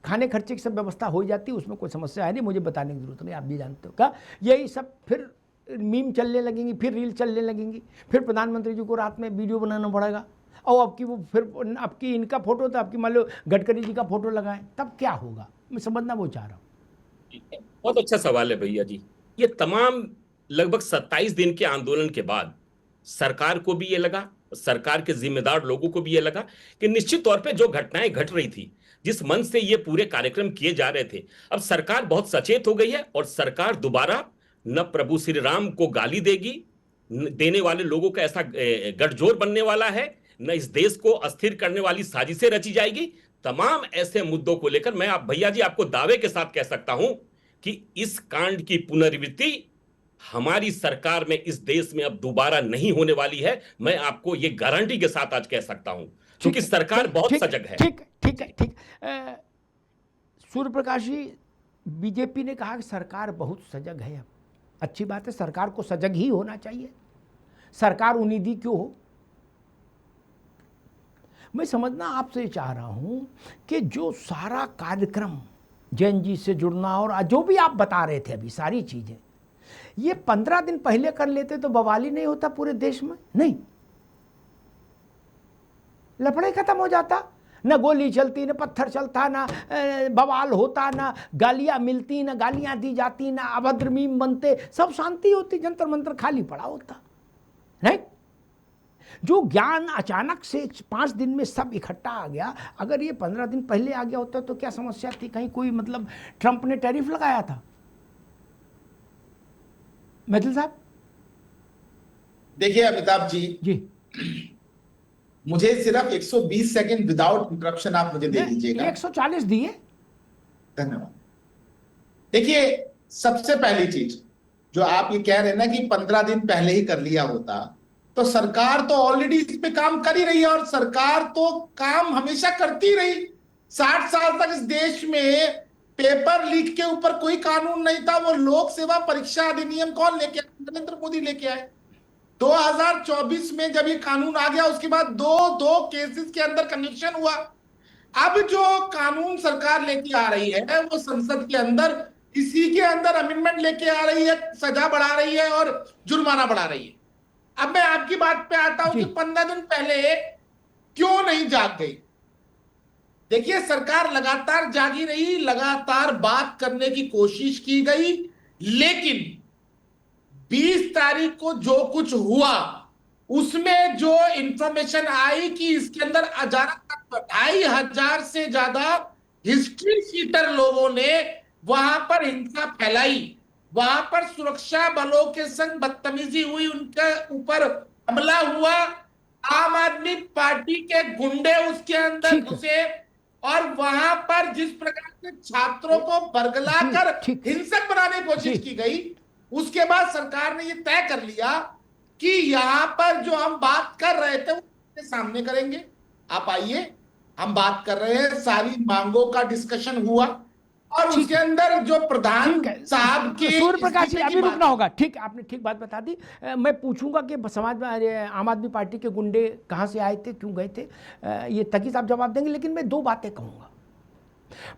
खाने खर्चे की सब व्यवस्था हो जाती है, उसमें कोई समस्या है नहीं, मुझे बताने की जरूरत नहीं, आप भी जानते हो। क्या यही सब फिर मीम चलने लगेंगी, फिर रील चलने लगेंगी, फिर प्रधानमंत्री जी को रात में वीडियो बनाना पड़ेगा, और आपकी वो फिर आपकी इनका फोटो तो आपकी मान लो गडकरी जी का फोटो लगाएं, तब क्या होगा? मैं समझना वो चाह रहा हूँ। बहुत अच्छा सवाल है भैया जी। ये तमाम लगभग 27 दिन के आंदोलन के बाद सरकार को भी ये लगा, सरकार के जिम्मेदार लोगों को भी ये लगा कि निश्चित तौर पे जो घटनाएं घट रही थी, जिस मन से ये पूरे कार्यक्रम किए जा रहे थे, अब सरकार बहुत सचेत हो गई है और सरकार दोबारा न प्रभु श्री राम को गाली देगी, देने वाले लोगों का ऐसा गठजोड़ बनने वाला है, न इस देश को अस्थिर करने वाली साजिशें रची जाएगी। तमाम ऐसे मुद्दों को लेकर मैं आप भैया जी आपको दावे के साथ कह सकता हूं कि इस कांड की पुनरावृत्ति हमारी सरकार में इस देश में अब दोबारा नहीं होने वाली है। मैं आपको ये गारंटी के साथ आज कह सकता हूं, क्योंकि सरकार बहुत सजग है। ठीक। सूर्य प्रकाश जी, बीजेपी ने कहा कि सरकार बहुत सजग है। अब अच्छी बात है, सरकार को सजग ही होना चाहिए, सरकार उन्नीदी क्यों हो? मैं समझना आपसे चाह रहा हूं कि जो सारा कार्यक्रम जैन जी से जुड़ना और जो भी आप बता रहे थे अभी सारी चीजें, ये 15 दिन पहले कर लेते तो बवाल ही नहीं होता पूरे देश में, नहीं लफड़े खत्म हो जाता, न गोली चलती, न पत्थर चलता, न बवाल होता, न गालियां मिलती, न गालियां दी जाती, न अभद्र मीम बनते, सब शांति होती, जंतर मंतर खाली पड़ा होता। नहीं, जो ज्ञान अचानक से 5 दिन में सब इकट्ठा आ गया, अगर ये 15 दिन पहले आ गया होता तो क्या समस्या थी? कहीं कोई मतलब ट्रंप ने टैरिफ लगाया था? मैथिल साहब देखिए अमिताभ जी, मुझे सिर्फ 120 सेकंड विदाउट इंटरप्शन आप मुझे दे दीजिएगा। 140 दिए। धन्यवाद। देखिए, सबसे पहली चीज जो आप ये कह रहे हैं ना कि 15 दिन पहले ही कर लिया होता, तो सरकार तो ऑलरेडी इस पे काम कर ही रही है, और सरकार तो काम हमेशा करती रही। 60 साल तक इस देश में पेपर लीक के ऊपर कोई कानून नहीं था। वो लोक सेवा परीक्षा अधिनियम कौन लेके आए? नरेंद्र मोदी लेके आए। 2024 में जब ये कानून आ गया, उसके बाद दो केसेस के अंदर कन्विक्शन हुआ। अब जो कानून सरकार लेके आ रही है, वो संसद के अंदर इसी के अंदर अमेंडमेंट लेके आ रही है, सजा बढ़ा रही है और जुर्माना बढ़ा रही है। अब मैं आपकी बात पे आता हूं कि 15 दिन पहले क्यों नहीं जाग गई। देखिए, सरकार लगातार जागी रही, लगातार बात करने की कोशिश की गई, लेकिन 20 तारीख को जो कुछ हुआ उसमें जो इंफॉर्मेशन आई कि इसके अंदर 2,500 से ज्यादा हिस्ट्री शीटर लोगों ने वहां पर हिंसा फैलाई, वहां पर सुरक्षा बलों के संग बदतमीजी हुई, उनके ऊपर हमला हुआ, आम आदमी पार्टी के गुंडे उसके अंदर घुसे, और वहां पर जिस प्रकार से छात्रों को बरगलाकर हिंसक बनाने की कोशिश की गई, उसके बाद सरकार ने यह तय कर लिया कि यहां पर जो हम बात कर रहे थे वो सामने करेंगे। आप आइए, हम बात कर रहे हैं, सारी मांगों का डिस्कशन हुआ, और उसके अंदर जो प्रधान साहब के सूर्य प्रकाश जी अभी रुकना होगा। ठीक, आपने ठीक बात बता दी। मैं पूछूंगा कि समाज में आम आदमी पार्टी के गुंडे कहाँ से आए थे, क्यों गए थे, ये तकी साहब जवाब देंगे। लेकिन मैं 2 बातें कहूंगा।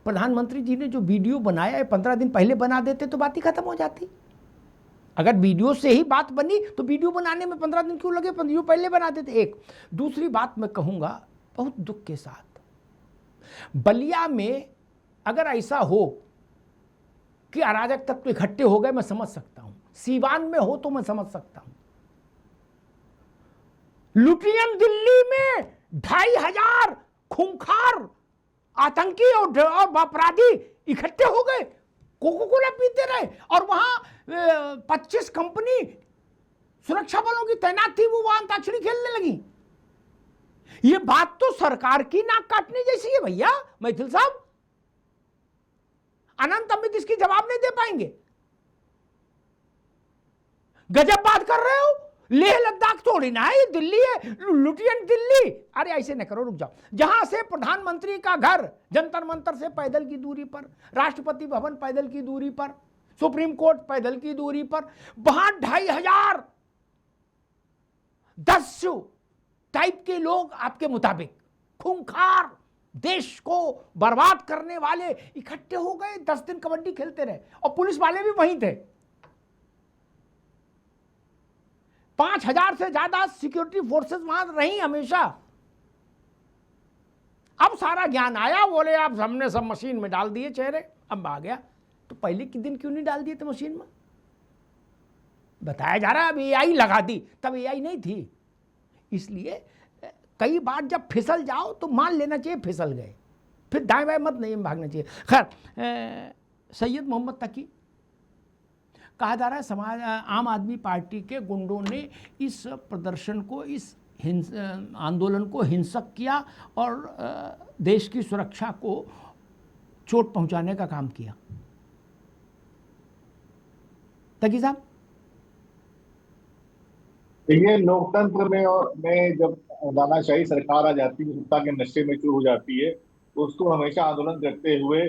प्रधानमंत्री जी ने जो वीडियो बनाया है, 15 दिन पहले बना देते तो बात ही खत्म हो जाती। अगर वीडियो से ही बात बनी तो वीडियो बनाने में 15 दिन क्यों लगे, वीडियो पहले बना देते। एक दूसरी बात मैं कहूंगा बहुत दुख के साथ, बलिया में अगर ऐसा हो कि अराजक तत्व इकट्ठे हो गए, मैं समझ सकता हूं। सीवान में हो तो मैं समझ सकता हूं। लुटियन दिल्ली में 2,500 खूंखार आतंकी और अपराधी इकट्ठे हो गए, कोको कोला पीते रहे, और वहां 25 कंपनी सुरक्षा बलों की तैनात थी, वो वहां अंताक्षरी खेलने लगी। ये बात तो सरकार की नाक काटने जैसी है भैया। मैथिल साहब, अनंत अमित इसकी जवाब नहीं दे पाएंगे। गजब बात कर रहे हो। लेह लद्दाख थोड़ी ना है, ये दिल्ली है, लुटियन दिल्ली। अरे ऐसे न करो, रुक जाओ। जहां से प्रधानमंत्री का घर जंतर मंतर से पैदल की दूरी पर, राष्ट्रपति भवन पैदल की दूरी पर, सुप्रीम कोर्ट पैदल की दूरी पर, वहां 2,500 10 टाइप के लोग आपके मुताबिक खूंखार, देश को बर्बाद करने वाले इकट्ठे हो गए। 10 दिन कबड्डी खेलते रहे, और पुलिस वाले भी वहीं थे। 5,000 से ज्यादा सिक्योरिटी फोर्सेस वहां रही हमेशा। अब सारा ज्ञान आया, बोले आप हमने सब मशीन में डाल दिए चेहरे, अब आ गया। तो पहले के दिन क्यों नहीं डाल दिए थे मशीन में? बताया जा रहा है अब एआई लगा दी, तब एआई नहीं थी। इसलिए कई बार जब फिसल जाओ तो मान लेना चाहिए फिसल गए, फिर दाएं बाएं मत नहीं भागना चाहिए। खैर, सैयद मोहम्मद तकी, कहा जा रहा है समाज आम आदमी पार्टी के गुंडों ने इस प्रदर्शन को, इस आंदोलन को हिंसक किया और देश की सुरक्षा को चोट पहुंचाने का काम किया। तकी साहब, देखिए, लोकतंत्र में जब दानाशाही सरकार आ जाती है, सत्ता के नशे में चूर हो जाती है, तो उसको हमेशा आंदोलन करते हुए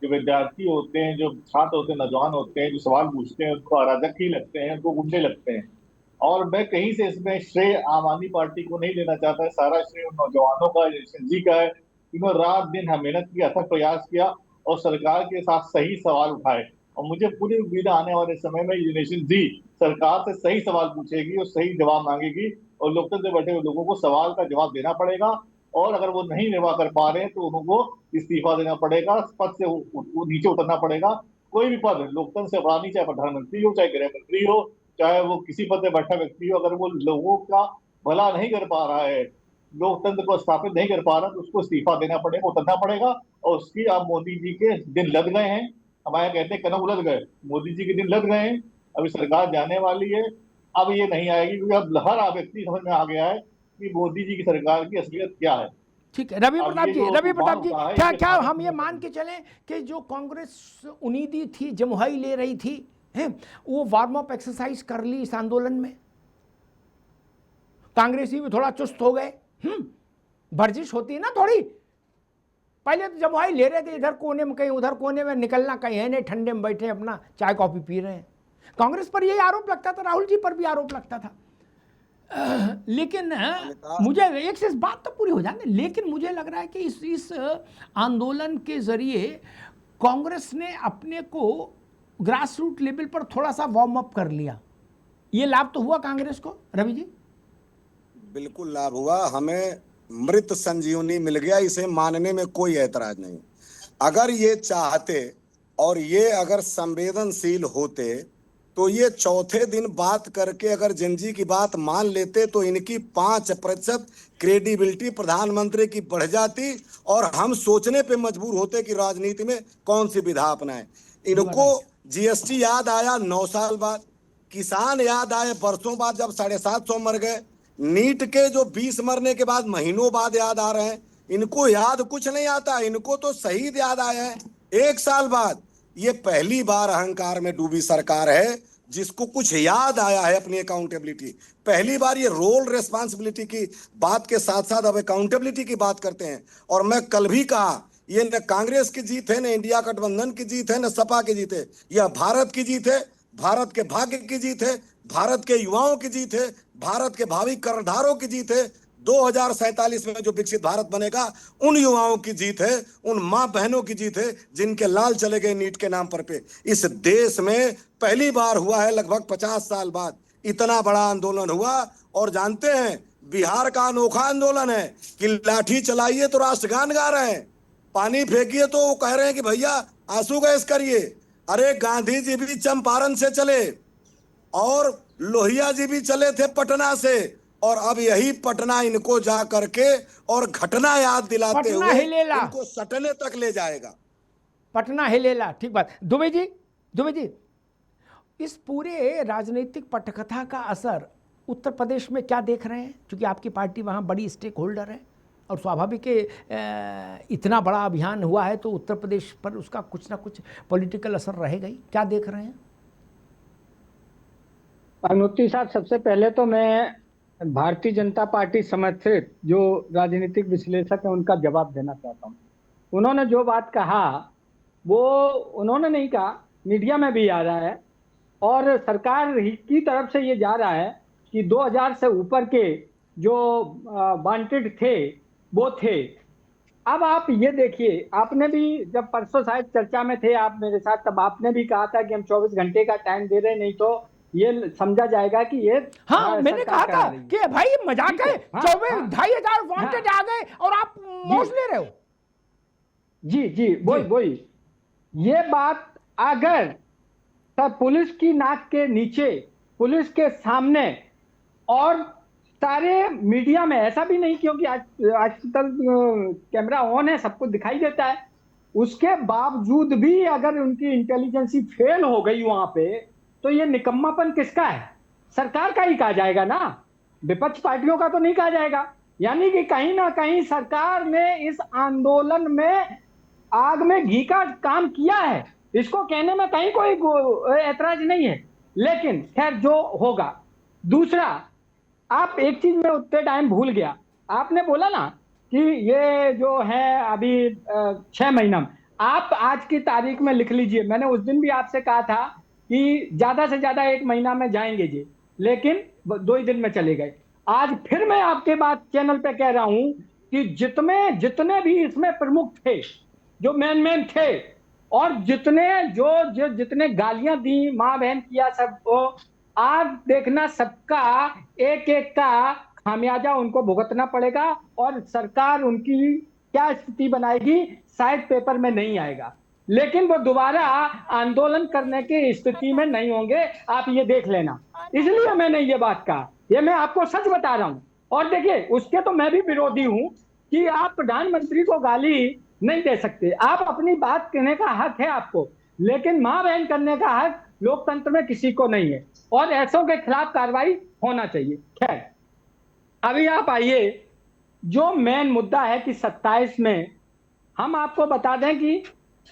जो विद्यार्थी होते हैं, जो छात्र होते हैं, नौजवान होते हैं, जो सवाल पूछते हैं, उनको अराजक ही लगते हैं, उनको गुंडे लगते हैं। और मैं कहीं से इसमें श्रेय आम आदमी पार्टी को नहीं लेना चाहता। सारा श्रेय उन नौजवानों का, जी का है, जिन्होंने रात दिन मेहनत की, अथक प्रयास किया और सरकार के साथ सही सवाल उठाए। और मुझे पूरी उम्मीद आने वाले समय में जनरेशन जी सरकार से सही सवाल पूछेगी और सही जवाब मांगेगी, और लोकतंत्र में बैठे हुए लोगों को सवाल का जवाब देना पड़ेगा। और अगर वो नहीं निर्वाह कर पा रहे हैं तो उनको इस्तीफा देना पड़ेगा, पद से नीचे उतरना पड़ेगा। कोई भी पद लोकतंत्र से अपराधी, चाहे प्रधानमंत्री हो, चाहे गृह मंत्री हो, चाहे वो किसी पद पर बैठा व्यक्ति हो, अगर वो लोगों का भला नहीं कर पा रहा है, लोकतंत्र को स्थापित नहीं कर पा रहा, तो उसको इस्तीफा देना पड़ेगा, उतरना पड़ेगा। और उसकी अब मोदी जी के दिन लद गए हैं, हमारे कहते हैं कदम उलझ गए, मोदी जी के दिन लग गए हैं। अभी सरकार जाने वाली है, अब ये नहीं आएगी, क्योंकि अब हर व्यक्ति समझ में आ गया है कि मोदी जी की सरकार की असलियत क्या है। ठीक है रवि अब प्रताप ये जी, जो रवि प्रताप जी, तूफान का है, क्या ये क्या भारत हम ये में- मान के चलें कि जो कांग्रेस उन्नीदी थी, जमुहाई ले रही थी, हैं, वो वार्म अप एक्सरसाइज कर ली इस आंदोलन में, कांग्रेसी भी थोड़ा चुस्त हो गए। वर्जिश होती है ना थोड़ी, पहले तो जमुहाई ले रहे थे इधर कोने में कहीं, उधर कोने में, निकलना कहीं है नहीं, ठंडे में बैठे अपना चाय कॉफी पी रहे हैं। कांग्रेस पर यही आरोप लगता था, राहुल जी पर भी आरोप लगता था। लेकिन मुझे एक से बात तो पूरी हो जाने, लेकिन मुझे लग रहा है कि इस आंदोलन के जरिए कांग्रेस ने अपने को ग्रास रूट लेवल पर थोड़ा सा वार्म अप कर लिया। ये लाभ तो हुआ कांग्रेस को रवि जी? बिल्कुल लाभ हुआ, हमें मृत संजीवनी मिल गया, इसे मानने में कोई ऐतराज नहीं। अगर ये चाहते और ये अगर संवेदनशील होते तो ये चौथे दिन बात करके अगर जिंजी की बात मान लेते तो इनकी 5% क्रेडिबिलिटी प्रधानमंत्री की बढ़ जाती और हम सोचने पे मजबूर होते कि राजनीति में कौन सी विधा अपनाएं। इनको जीएसटी याद आया 9 साल बाद, किसान याद आए वर्षों बाद जब 750 मर गए, नीट के जो 20 मरने के बाद महीनों बाद याद आ रहे हैं। इनको याद कुछ नहीं आता, इनको तो शहीद याद आए हैं 1 साल बाद। ये पहली बार अहंकार में डूबी सरकार है जिसको कुछ याद आया है अपनी अकाउंटेबिलिटी। पहली बार ये रोल रिस्पांसिबिलिटी की बात के साथ साथ अब अकाउंटेबिलिटी की बात करते हैं। और मैं कल भी कहा, ये न कांग्रेस की जीत है, न इंडिया गठबंधन की जीत है, न सपा की जीत है, यह भारत की जीत है, भारत के भाग्य की जीत है, भारत के युवाओं की जीत है, भारत के भावी कर्णधारों की जीत है। 2047 में जो विकसित भारत बनेगा उन युवाओं की जीत है, उन मां बहनों की जीत है जिनके लाल चले गए नीट के नाम पर पे। इस देश में पहली बार हुआ है लगभग 50 साल बाद इतना बड़ा आंदोलन हुआ। और जानते हैं बिहार का अनोखा आंदोलन है कि लाठी चलाइए तो राष्ट्रगान गा रहे हैं, पानी फेंकिए तो वो कह रहे हैं कि भैया आंसू गैस करिए। अरे गांधी जी भी चंपारण से चले और लोहिया जी भी चले थे पटना से, और अब यही पटना इनको जा करके और घटना याद दिलाते हुए इनको सटने तक ले जाएगा। पटना हिलेला, ठीक बात। दुबे जी, दुबे जी, इस पूरे राजनीतिक पटकथा का असर उत्तर प्रदेश में क्या देख रहे हैं? क्योंकि आपकी पार्टी वहाँ बड़ी स्टेक होल्डर है और स्वाभाविक है इतना बड़ा अभियान हुआ है तो उत्तर प्रदेश पर उसका कुछ ना कुछ पॉलिटिकल असर रहेगा ही। क्या देख रहे हैं? अनुत्ती साहब, सबसे पहले तो मैं भारतीय जनता पार्टी समर्थित जो राजनीतिक विश्लेषक है उनका जवाब देना चाहता हूँ। उन्होंने जो बात कहा वो उन्होंने नहीं कहा, मीडिया में भी आ रहा है और सरकार की तरफ से ये जा रहा है कि 2000 से ऊपर के जो वांटेड थे वो थे। अब आप ये देखिए, आपने भी जब परसों शायद चर्चा में थे आप मेरे साथ, तब आपने भी कहा था कि हम 24 घंटे का टाइम दे रहे, नहीं तो ये समझा जाएगा कि ये हाँ मैंने कहा था कि भाई मजाक है, 24,500 वांटेड आ गए और आप मौज ले रहे हो। जी जी, वही ये बात अगर पुलिस की नाक के नीचे, पुलिस के सामने और सारे मीडिया में, ऐसा भी नहीं क्योंकि आजकल कैमरा ऑन है, सबको दिखाई देता है, उसके बावजूद भी अगर उनकी इंटेलिजेंसी फेल हो गई वहां पे तो ये निकम्मापन किसका है? सरकार का ही कहा जाएगा ना, विपक्ष पार्टियों का तो नहीं कहा जाएगा। यानी कि कहीं ना कहीं सरकार ने इस आंदोलन में आग में घी का काम किया है, इसको कहने में कहीं कोई ऐतराज नहीं है। लेकिन खैर जो होगा। दूसरा, आप एक चीज में उतने टाइम भूल गया, आपने बोला ना कि ये जो है अभी 6 महीना में, आप आज की तारीख में लिख लीजिए, मैंने उस दिन भी आपसे कहा था कि ज्यादा से ज्यादा 1 महीना में जाएंगे जी, लेकिन 2 ही दिन में चले गए। आज फिर मैं आपके बात चैनल पे कह रहा हूं कि जितने भी इसमें प्रमुख थे, जो मेन थे, और जितने गालियां दी, मां बहन किया सबको, आज देखना सबका एक एक का खामियाजा उनको भुगतना पड़ेगा और सरकार उनकी क्या स्थिति बनाएगी शायद पेपर में नहीं आएगा, लेकिन वो दोबारा आंदोलन करने की स्थिति में नहीं होंगे, आप ये देख लेना। इसलिए मैंने ये बात कहा, ये मैं आपको सच बता रहा हूं। और देखिए, उसके तो मैं भी विरोधी हूं कि आप प्रधानमंत्री को गाली नहीं दे सकते, आप अपनी बात कहने का हक है आपको, लेकिन मां बहन करने का हक लोकतंत्र में किसी को नहीं है और ऐसों के खिलाफ कार्रवाई होना चाहिए। खैर, अभी आप आइए, जो मेन मुद्दा है कि 27 में हम आपको बता दें कि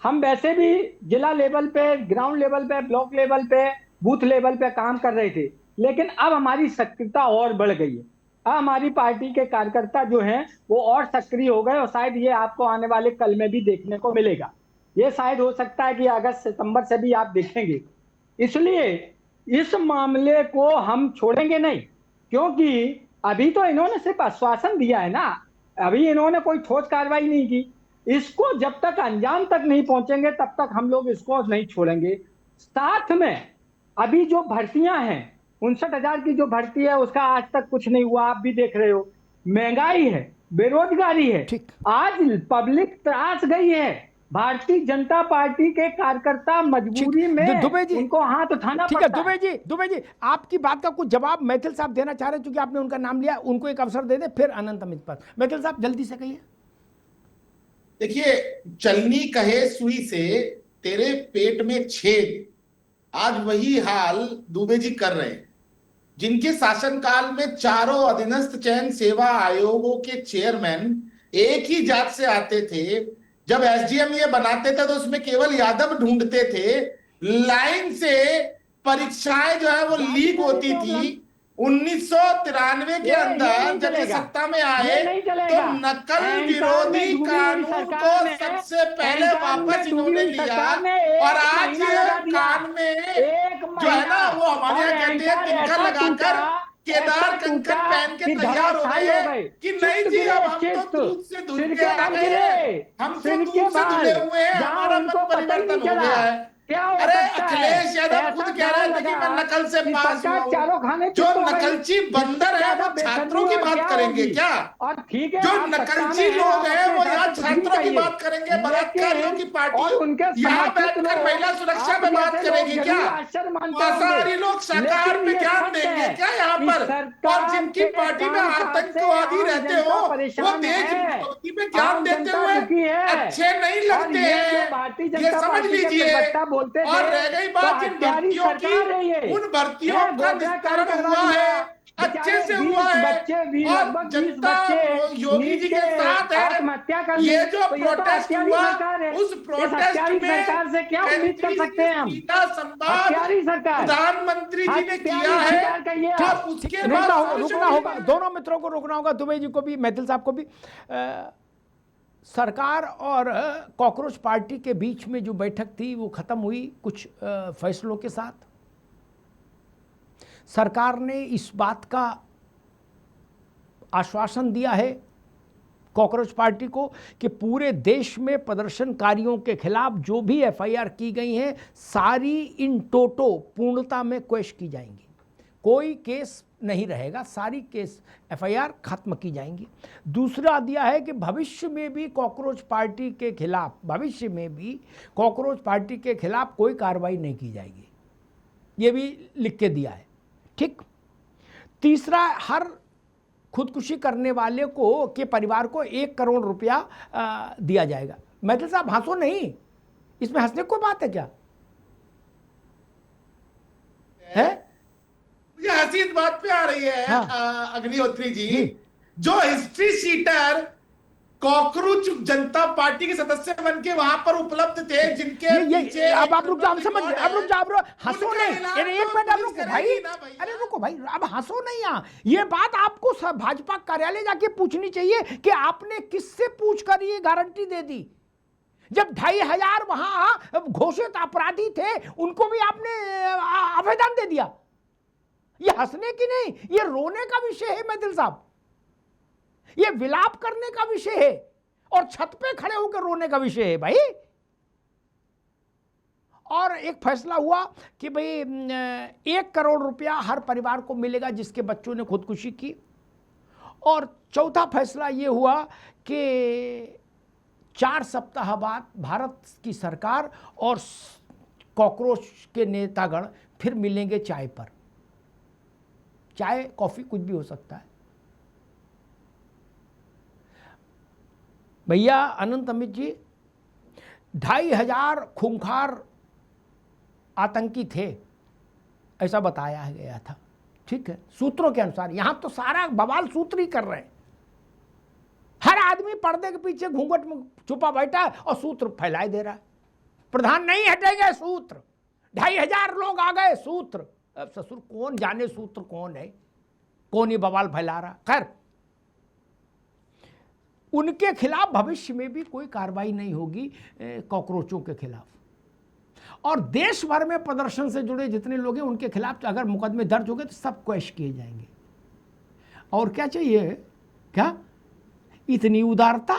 हम वैसे भी जिला लेवल पे, ग्राउंड लेवल पे, ब्लॉक लेवल पे, बूथ लेवल पे काम कर रहे थे, लेकिन अब हमारी सक्रियता और बढ़ गई है। अब हमारी पार्टी के कार्यकर्ता जो हैं वो और सक्रिय हो गए, और शायद ये आपको आने वाले कल में भी देखने को मिलेगा। ये शायद हो सकता है कि अगस्त सितंबर से भी आप देखेंगे। इसलिए इस मामले को हम छोड़ेंगे नहीं, क्योंकि अभी तो इन्होंने सिर्फ आश्वासन दिया है ना, अभी इन्होंने कोई ठोस कार्रवाई नहीं की। इसको जब तक अंजाम तक नहीं पहुंचेंगे तब तक हम लोग इसको नहीं छोड़ेंगे। साथ में अभी जो भर्तियां हैं, 59,000 की जो भर्ती है उसका आज तक कुछ नहीं हुआ, आप भी देख रहे हो। महंगाई है, बेरोजगारी है, आज पब्लिक त्रास गई है। भारतीय जनता पार्टी के कार्यकर्ता मजबूरी में दुबे जी उनको हाथ उठाना ठीक है। पड़ता है। दुबे जी आपकी बात का कुछ जवाब मैथिल साहब देना चाह रहे हैं, क्योंकि आपने उनका नाम लिया, उनको एक अवसर दे दे, फिर अनंत अमित पर। मैथिल साहब जल्दी से कहिए। देखिए, चलनी कहे सुई से तेरे पेट में छेद, आज वही हाल दुबे जी कर रहे हैं। जिनके शासनकाल में चारों अधीनस्थ चयन सेवा आयोगों के चेयरमैन एक ही जात से आते थे। जब एसडीएम ये बनाते थे तो उसमें केवल यादव ढूंढते थे। लाइन से परीक्षाएं जो है वो लीक होती थी। 1993 के अंदर जब ये सत्ता में आए तो नकल विरोधी कानून को सबसे पहले वापस इन्होंने लिया, और आज कान में जो है ना वो हमारे यहाँ कहते हैं तिनका लगाकर केदार कंकन पहन के तैयार हो रहे हैं कि नहीं जी अब हम तो दूध से दूध के आ गए हैं, हम तो दूध से जुड़े हुए हैं, हमारा मन परिवर्तन हो गया है। अरे अखिलेश यादव खुद कह रहे थे कि मैं नकल से पास हुआ हूं। जो नकलची बंदर है वो छात्रों की बात करेंगे क्या? जो नकलची लोग हैं वो यहाँ छात्रों की बात करेंगे? बलात्कारियों की पार्टी यहाँ बैठकर महिला सुरक्षा में बात करेगी क्या? मांसाहारी लोग शाकाहार पे ध्यान देंगे क्या यहाँ पर? और जिनकी पार्टी में आतंकवादी रहते हो वो देश विरोधी पे ध्यान देते हुए अच्छे नहीं लगते हैं, ये समझ लीजिए। और रह गई बात जिन भर्तियों की, उन भर्तियों का निस्तारण हुआ है, अच्छे से हुआ है, और जनता योगी जी के साथ है। ये जो प्रोटेस्ट हुआ उस प्रोटेस्ट में से क्या उम्मीद कर सकते हैं हम? प्रधानमंत्री जी ने किया है, तो उसके बाद रुकना होगा, दोनों मित्रों को रुकना होगा, दुबे जी को भी, मैथिल साहब को भी। सरकार और कॉकरोच पार्टी के बीच में जो बैठक थी वो खत्म हुई कुछ फैसलों के साथ। सरकार ने इस बात का आश्वासन दिया है कॉकरोच पार्टी को कि पूरे देश में प्रदर्शनकारियों के खिलाफ जो भी एफआईआर की गई हैं सारी इन टोटो पूर्णता में क्वैश की जाएंगी, कोई केस नहीं रहेगा, सारी केस एफआईआर खत्म की जाएंगी। दूसरा दिया है कि भविष्य में भी कॉकरोच पार्टी के खिलाफ कोई कार्रवाई नहीं की जाएगी, ये भी लिख के दिया है। ठीक। तीसरा, हर खुदकुशी करने वाले को के परिवार को 1 करोड़ रुपया दिया जाएगा। मैथिल साहब हंसो नहीं, इसमें हंसने को बात है क्या? है ये हंसी इस बात पे आ रही है। हाँ। अग्निहोत्री जी, जो हिस्ट्री शीटर कॉकरोच जनता पार्टी के सदस्य बन के वहां पर उपलब्ध थे, जिनके ये अब आप रुक जाओ, समझ गए, अब रुक जाओ, हंसो नहीं, अरे एक मिनट, अब रुको भाई, अरे रुको भाई, अब हंसो नहीं। यहाँ ये बात आपको भाजपा कार्यालय जाके पूछनी चाहिए कि आपने किससे पूछकर ये गारंटी दे दी? जब 2,500 वहां घोषित अपराधी थे उनको भी आपने आवेदन दे दिया। ये हंसने की नहीं, ये रोने का विषय है मैथिल साहब, ये विलाप करने का विषय है और छत पे खड़े होकर रोने का विषय है भाई। और एक फैसला हुआ कि भाई 1 करोड़ रुपया हर परिवार को मिलेगा जिसके बच्चों ने खुदकुशी की। और चौथा फैसला ये हुआ कि 4 सप्ताह बाद भारत की सरकार और कॉकरोच के नेतागण फिर मिलेंगे चाय पर, चाय कॉफी कुछ भी हो सकता है। भैया अनंत अमित जी, 2,500 खूंखार आतंकी थे ऐसा बताया गया था, ठीक है, सूत्रों के अनुसार। यहां तो सारा बवाल सूत्र ही कर रहे हैं। हर आदमी पर्दे के पीछे घूंघट में छुपा बैठा है और सूत्र फैलाए दे रहा है। प्रधान नहीं हटेंगे सूत्र, 2500 लोग आ गए सूत्र। अब ससुर कौन जाने सूत्र कौन है, कौन ये बवाल फैला रहा। खैर, उनके खिलाफ भविष्य में भी कोई कार्रवाई नहीं होगी कॉकरोचों के खिलाफ। और देश भर में प्रदर्शन से जुड़े जितने लोग हैं उनके खिलाफ अगर मुकदमे दर्ज हो गए तो सब क्वैश किए जाएंगे। और क्या चाहिए, क्या इतनी उदारता?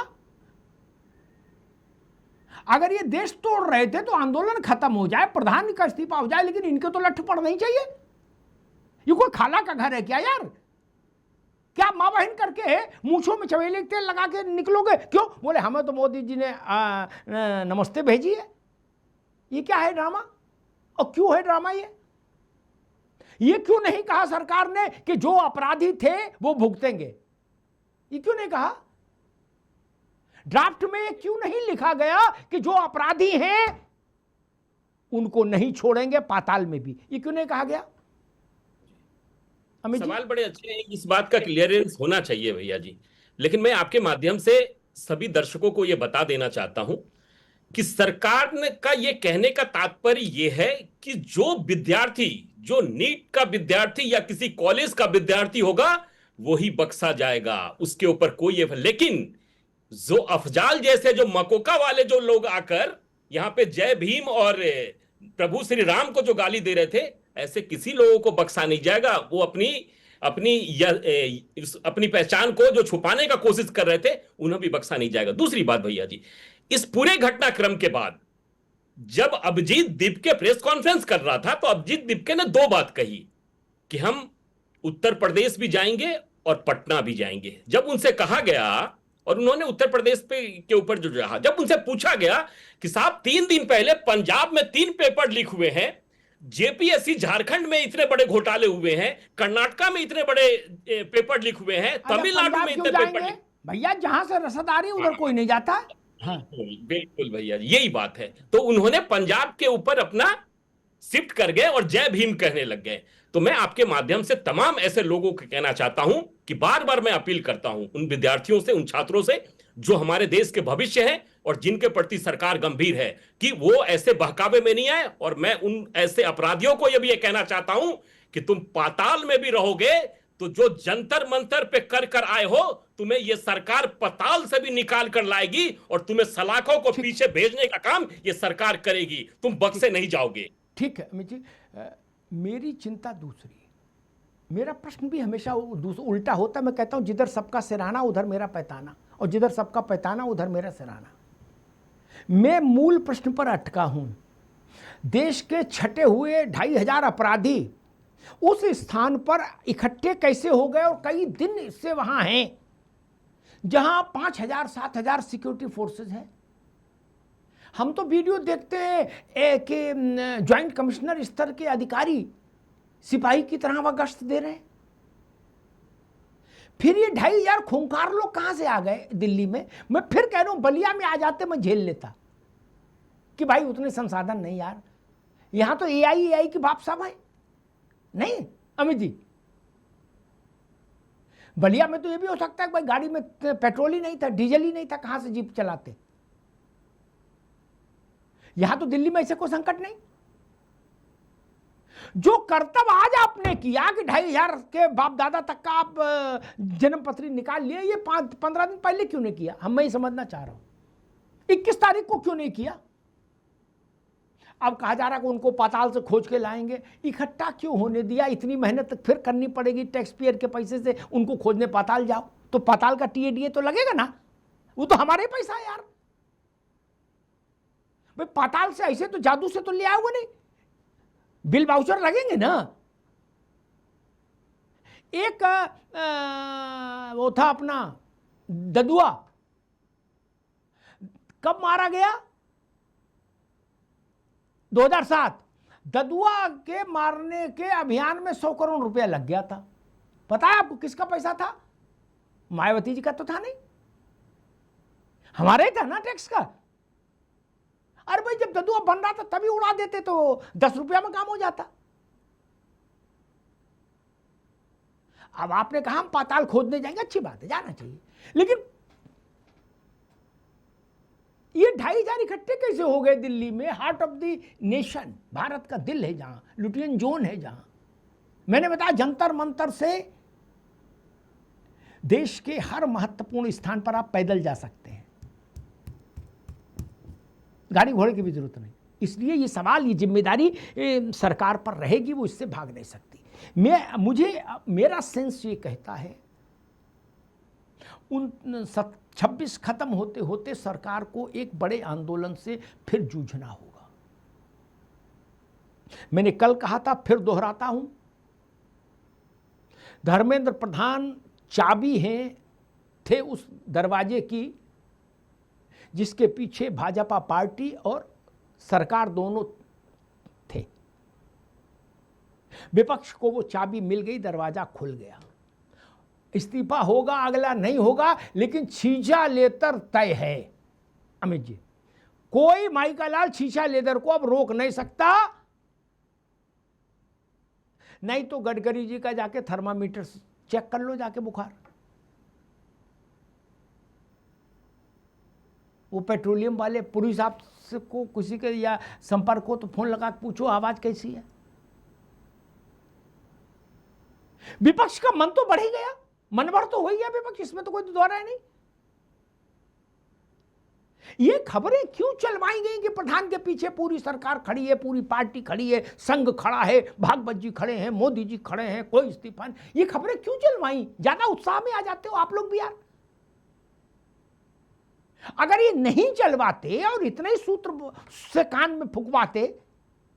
अगर ये देश तोड़ रहे थे तो आंदोलन खत्म हो जाए, प्रधान का इस्तीफा हो जाए, लेकिन इनके तो लठ पड़ नहीं चाहिए। ये कोई खाला का घर है क्या यार? क्या माँ बहन करके मूछों में चवेली तेल लगा के निकलोगे? क्यों? बोले हमें तो मोदी जी ने नमस्ते भेजी है। ये क्या है ड्रामा? और क्यों है ड्रामा ये क्यों नहीं कहा सरकार ने कि जो अपराधी थे वो भुगतेंगे? ये क्यों नहीं कहा? ड्राफ्ट में ये क्यों नहीं लिखा गया कि जो अपराधी हैं उनको नहीं छोड़ेंगे पाताल में भी? ये क्यों नहीं कहा गया? सवाल बड़े अच्छे हैं, इस बात का क्लियरेंस होना चाहिए भैया जी। लेकिन मैं आपके माध्यम से सभी दर्शकों को यह बता देना चाहता हूं कि सरकार ने का ये कहने का तात्पर्य यह है कि जो विद्यार्थी, जो नीट का विद्यार्थी या किसी कॉलेज का विद्यार्थी होगा वही बख्शा जाएगा, उसके ऊपर कोई। लेकिन जो अफजाल जैसे जो मकोका वाले जो लोग आकर यहां पे जय भीम और प्रभु श्री राम को जो गाली दे रहे थे, ऐसे किसी लोगों को बख्शा नहीं जाएगा। वो अपनी पहचान को जो छुपाने का कोशिश कर रहे थे उन्हें भी बख्शा नहीं जाएगा। दूसरी बात भैया जी, इस पूरे घटनाक्रम के बाद जब अभिजीत दीपके प्रेस कॉन्फ्रेंस कर रहा था तो अभिजीत दीपके ने 2 बात कही कि हम उत्तर प्रदेश भी जाएंगे और पटना भी जाएंगे। जब उनसे कहा गया, और उन्होंने उत्तर प्रदेश के ऊपर जो रहा, जब उनसे पूछा गया कि साहब 3 दिन पहले पंजाब में 3 पेपर लीक हुए हैं, जेपीएससी झारखंड में इतने बड़े घोटाले हुए हैं, कर्नाटका में इतने बड़े पेपर लीक हुए हैं, तमिलनाडु में इतने पेपर। भैया जहां से रसदारी उधर कोई नहीं जाता। हाँ। बिल्कुल भैया, यही बात है। तो उन्होंने पंजाब के ऊपर अपना शिफ्ट कर गए और जय भीम कहने लग गए। तो मैं आपके माध्यम से तमाम ऐसे लोगों को कहना चाहता हूं कि बार बार मैं अपील करता हूं उन विद्यार्थियों से, उन छात्रों से जो हमारे देश के भविष्य हैं और जिनके प्रति सरकार गंभीर है, कि वो ऐसे बहकावे में नहीं आए। और मैं उन ऐसे अपराधियों को यह भी कहना चाहता हूं कि तुम पाताल में भी रहोगे तो जो जंतर मंतर पे कर आए हो, तुम्हें यह सरकार पाताल से भी निकाल कर लाएगी और तुम्हें सलाखों को पीछे भेजने का काम यह सरकार करेगी। तुम बख्शे नहीं जाओगे। ठीक है अमित जी, मेरी चिंता दूसरी है। मेरा प्रश्न भी हमेशा उल्टा होता है। मैं कहता हूं जिधर सबका सिराना उधर मेरा पैताना, और जिधर सबका पैताना उधर मेरा सिराना। मैं मूल प्रश्न पर अटका हूं। देश के छटे हुए 2500 अपराधी उस स्थान पर इकट्ठे कैसे हो गए, और कई दिन से वहां हैं जहां 5000-7000 सिक्योरिटी फोर्सेस हैं। हम तो वीडियो देखते हैं कि ज्वाइंट कमिश्नर स्तर के अधिकारी सिपाही की तरह वह गश्त दे रहे हैं। फिर ये 2500 खूंखार लोग कहां से आ गए दिल्ली में? मैं फिर कह रहा हूं बलिया में आ जाते मैं झेल लेता कि भाई उतने संसाधन नहीं यार। यहां तो एआई के बाप साहब हैं। नहीं अमित जी, बलिया में तो ये भी हो सकता है कि भाई गाड़ी में पेट्रोल ही नहीं था, डीजल ही नहीं था, कहां से जीप चलाते। यहां तो दिल्ली में ऐसे कोई संकट नहीं। जो कर्तव्य आज आपने किया कि 2500 के बाप दादा तक का आप जन्म पत्री निकाल लिए, ये 15 दिन पहले क्यों नहीं किया? हम मैं समझना चाह रहा हूं 21 तारीख को क्यों नहीं किया? अब कहा जा रहा है कि उनको पाताल से खोज के लाएंगे। इकट्ठा क्यों होने दिया? इतनी मेहनत फिर करनी पड़ेगी टैक्स पेयर के पैसे से, उनको खोजने पाताल जाओ तो पाताल का टीएडीए तो लगेगा ना, वो तो हमारे पैसा है यार। भाई पाताल से ऐसे तो जादू से तो ले आओगे नहीं, बिल वाउचर लगेंगे ना। एक वो था अपना ददुआ, कब मारा गया? 2007। ददुआ के मारने के अभियान में 100 करोड़ रुपया लग गया था। पता है आपको किसका पैसा था? मायावती जी का तो था नहीं, हमारे ही था ना टैक्स का। अरे भाई जब ददुआ बन रहा था तभी उड़ा देते तो 10 रुपया में काम हो जाता। अब आपने कहा हम पाताल खोदने जाएंगे, अच्छी बात है, जाना चाहिए, लेकिन ये 2,500 इकट्ठे कैसे हो गए दिल्ली में, heart of the nation, Bharat का दिल है जहां, लुटियन जोन है जहां। मैंने बताया जंतर मंतर से देश के हर महत्वपूर्ण स्थान पर आप पैदल जा सकते हैं, गाड़ी घोड़े की भी जरूरत नहीं। इसलिए ये सवाल, ये जिम्मेदारी सरकार पर रहेगी, वो इससे भाग नहीं सकती। मेरा सेंस ये कहता है 26 खत्म होते होते सरकार को एक बड़े आंदोलन से फिर जूझना होगा। मैंने कल कहा था, फिर दोहराता हूं, धर्मेंद्र प्रधान चाबी थे उस दरवाजे की जिसके पीछे भाजपा पार्टी और सरकार दोनों थे। विपक्ष को वो चाबी मिल गई, दरवाजा खुल गया। इस्तीफा होगा, अगला नहीं होगा, लेकिन छींचा लेतर तय है। अमित जी, कोई माई का लाल छींचा लेदर को अब रोक नहीं सकता। नहीं तो गडकरी जी का जाके थर्मामीटर चेक कर लो, जाके बुखार। वो पेट्रोलियम वाले पुरी साहब को किसी के या संपर्क हो तो फोन लगा के पूछो आवाज कैसी है। विपक्ष का मन तो बढ़ ही गया, मनभर तो हो ही गया विपक्ष, इसमें तो कोई दोहरा नहीं। ये खबरें क्यों चलवाई गई कि प्रधान के पीछे पूरी सरकार खड़ी है, पूरी पार्टी खड़ी है, संघ खड़ा है, भागवत जी खड़े हैं, मोदी जी खड़े हैं, कोई इस्तीफा नहीं, ये खबरें क्यों चलवाई? ज्यादा उत्साह में आ जाते हो आप लोग भी यार। अगर ये नहीं चलवाते और इतने ही सूत्र से कान में फुकवाते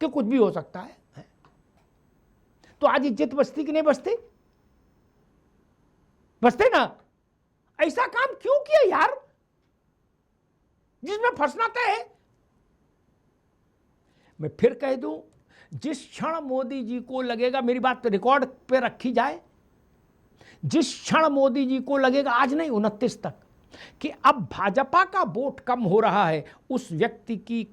कि कुछ भी हो सकता है, तो आज इज्जत बचती कि नहीं बचती? बचते ना। ऐसा काम क्यों किया यार जिसमें फंसना तय है? मैं फिर कह दूं, जिस क्षण मोदी जी को लगेगा, मेरी बात रिकॉर्ड पे रखी जाए, जिस क्षण मोदी जी को लगेगा, आज नहीं 29 तक, कि अब भाजपा का वोट कम हो रहा है, उस व्यक्ति की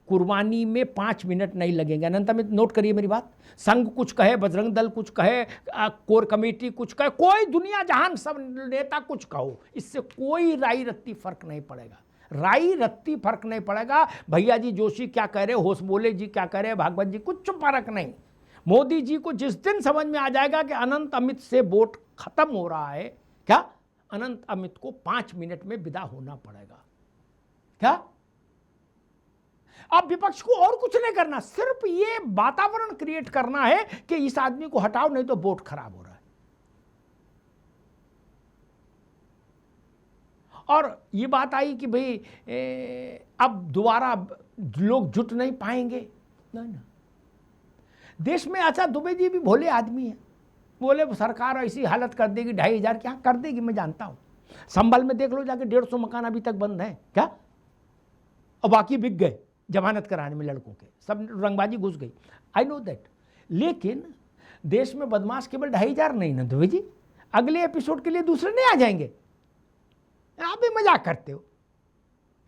कुर्बानी में 5 मिनट नहीं लगेंगे। अनंत में नोट करिए मेरी बात। संघ कुछ कहे, बजरंग दल कुछ कहे, कोर कमेटी कुछ कहे, कोई दुनिया जहान सब नेता कुछ कहो, इससे कोई राई रत्ती फर्क नहीं पड़ेगा। राई रत्ती फर्क नहीं पड़ेगा। भैया जी जोशी क्या कह रहे, होश बोले जी क्या कह रहे, भागवत जी, कुछ फर्क नहीं। मोदी जी को जिस दिन समझ में आ जाएगा कि अनंत अमित से वोट खत्म हो रहा है, क्या अनंत अमित को 5 मिनट में विदा होना पड़ेगा। क्या अब विपक्ष को और कुछ नहीं करना, सिर्फ ये वातावरण क्रिएट करना है कि इस आदमी को हटाओ, नहीं तो वोट खराब हो रहा है। और ये बात आई कि भाई अब दोबारा लोग जुट नहीं पाएंगे, नहीं ना। देश में अच्छा, दुबे जी भी भोले आदमी है, बोले सरकार ऐसी हालत कर देगी 2,500 क्या कर देगी, मैं जानता हूं। संभल में देख लो जाके 150 मकान अभी तक बंद हैं क्या, और बाकी बिक गए जमानत कराने में, लड़कों के सब रंगबाजी घुस गई, आई नो दैट। लेकिन देश में बदमाश केवल 2,500 नहीं ना दुबे जी, अगले एपिसोड के लिए दूसरे नहीं आ जाएंगे। आप भी मजाक करते हो,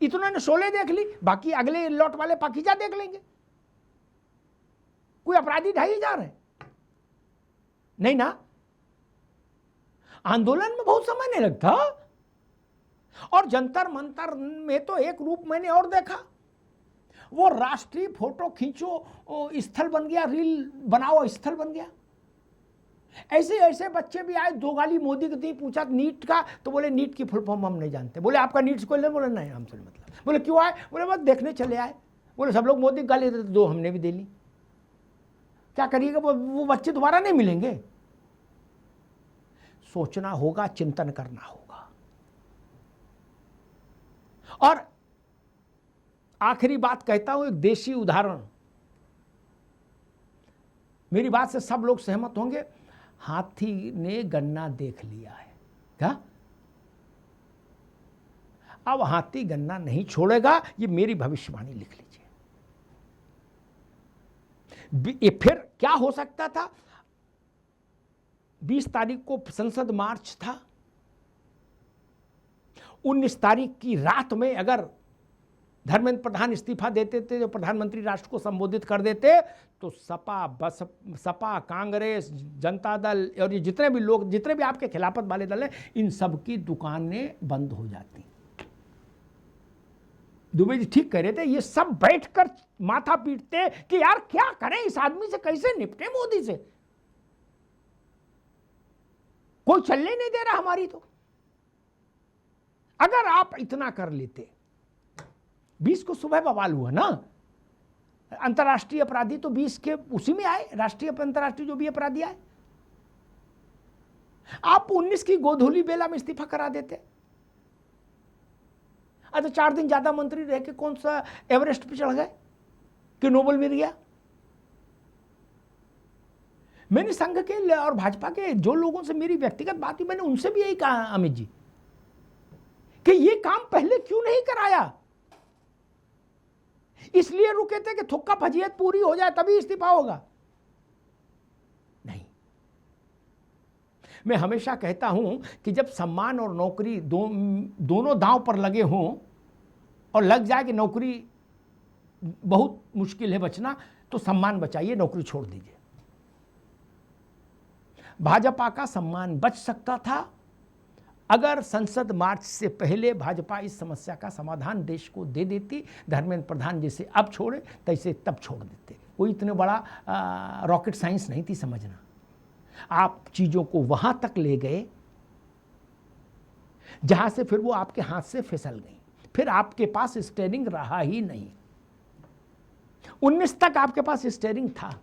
इतना ने शोले देख ली, बाकी अगले लॉट वाले पाकीजा देख लेंगे। कोई अपराधी 2,500 है नहीं ना। आंदोलन में बहुत समय नहीं लगता। और जंतर मंतर में तो एक रूप मैंने और देखा, वो राष्ट्रीय फोटो खींचो स्थल बन गया, रील बनाओ स्थल बन गया। ऐसे ऐसे बच्चे भी आए, 2 गाली मोदी की दी, पूछा नीट का, तो बोले नीट की फुल फॉर्म हम नहीं जानते। बोले आपका नीट से कोई ले? बोले नहीं, हमसे मतलब। बोले क्यों आए? बोले बस देखने चले आए। बोले सब लोग मोदी की गाली देते, 2 हमने भी दे ली। क्या करिएगा, वो बच्चे दोबारा नहीं मिलेंगे। सोचना होगा, चिंतन करना होगा। और आखिरी बात कहता हूं, एक देशी उदाहरण, मेरी बात से सब लोग सहमत होंगे। हाथी ने गन्ना देख लिया है क्या? अब हाथी गन्ना नहीं छोड़ेगा, ये मेरी भविष्यवाणी लिख लीजिए। ये फिर क्या हो सकता था? 20 तारीख को संसद मार्च था, 19 तारीख की रात में अगर धर्मेंद्र प्रधान इस्तीफा देते थे, जो प्रधानमंत्री राष्ट्र को संबोधित कर देते, तो सपा, कांग्रेस, जनता दल और ये जितने भी लोग, जितने भी आपके खिलाफत वाले दल हैं, इन सब की दुकानें बंद हो जाती। दुबे जी ठीक कह रहे थे, ये सब बैठकर माथा पीटते कि यार क्या करें, इस आदमी से कैसे निपटे, मोदी से कोई चलने नहीं दे रहा हमारी। तो अगर आप इतना कर लेते, 20 को सुबह बवाल हुआ ना, अंतर्राष्ट्रीय अपराधी तो 20 के उसी में आए, राष्ट्रीय अंतर्राष्ट्रीय जो भी अपराधी आए। आप 19 की गोधूली बेला में इस्तीफा करा देते। अच्छा 4 दिन ज्यादा मंत्री रह के कौन सा एवरेस्ट पे चढ़ गए कि नोबेल मिल गया। मैंने संघ के और भाजपा के जो लोगों से मेरी व्यक्तिगत बात हुई, मैंने उनसे भी यही कहा अमित जी कि ये काम पहले क्यों नहीं कराया। इसलिए रुके थे कि थुक्का फजीयत पूरी हो जाए तभी इस्तीफा होगा। नहीं, मैं हमेशा कहता हूं कि जब सम्मान और नौकरी दोनों दांव पर लगे हों और लग जाए कि नौकरी बहुत मुश्किल है बचना, तो सम्मान बचाइए, नौकरी छोड़ दीजिए। भाजपा का सम्मान बच सकता था अगर संसद मार्च से पहले भाजपा इस समस्या का समाधान देश को दे देती। धर्मेंद्र प्रधान जैसे अब छोड़े तैसे तब छोड़ देते। कोई इतने बड़ा रॉकेट साइंस नहीं थी समझना। आप चीज़ों को वहां तक ले गए जहां से फिर वो आपके हाथ से फिसल गई, फिर आपके पास स्टीयरिंग रहा ही नहीं। 19 तक आपके पास स्टीयरिंग था,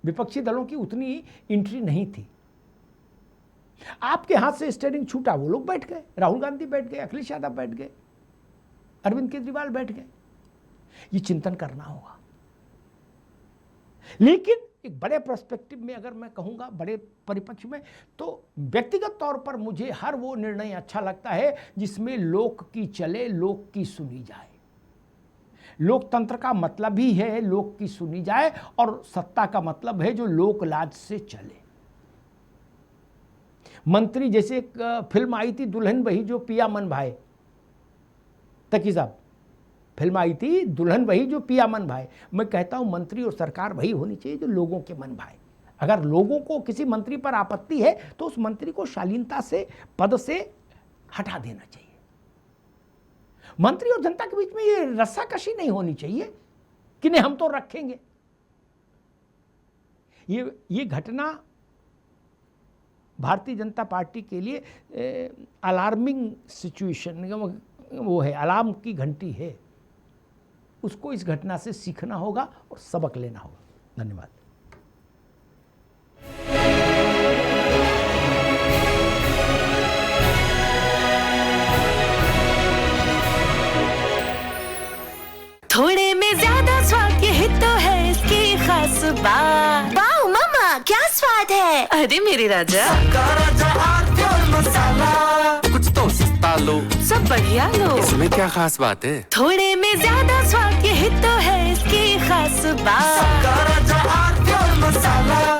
विपक्षी दलों की उतनी एंट्री नहीं थी। आपके हाथ से स्टीयरिंग छूटा, वो लोग बैठ गए, राहुल गांधी बैठ गए, अखिलेश यादव बैठ गए, अरविंद केजरीवाल बैठ गए। ये चिंतन करना होगा। लेकिन एक बड़े पर्सपेक्टिव में अगर मैं कहूंगा, बड़े परिप्रेक्ष्य में, तो व्यक्तिगत तौर पर मुझे हर वो निर्णय अच्छा लगता है जिसमें लोक की चले, लोक की सुनी जाए। लोकतंत्र का मतलब ही है लोक की सुनी जाए, और सत्ता का मतलब है जो लोक लाज से चले। मंत्री जैसे एक फिल्म आई थी दुल्हन वही जो पिया मन भाए, तकी साहब फिल्म आई थी दुल्हन वही जो पिया मन भाए। मैं कहता हूं मंत्री और सरकार वही होनी चाहिए जो लोगों के मन भाए। अगर लोगों को किसी मंत्री पर आपत्ति है तो उस मंत्री को शालीनता से पद से हटा देना चाहिए। मंत्री और जनता के बीच में ये रस्साकशी नहीं होनी चाहिए कि नहीं हम तो रखेंगे। ये घटना भारतीय जनता पार्टी के लिए अलार्मिंग सिचुएशन, वो है, अलार्म की घंटी है। उसको इस घटना से सीखना होगा और सबक लेना होगा। धन्यवाद। थोड़े में ज्यादा स्वाद यही तो है इसकी खास बात। वाओ मम्मा क्या स्वाद है। अरे मेरे राजा, राजा आर प्योर मसाला। कुछ तो सस्ता लो, सब बढ़िया लो। इसमें क्या खास बात है। थोड़े में ज्यादा स्वाद यही तो है इसकी खास बात। राजा आर प्योर मसाला।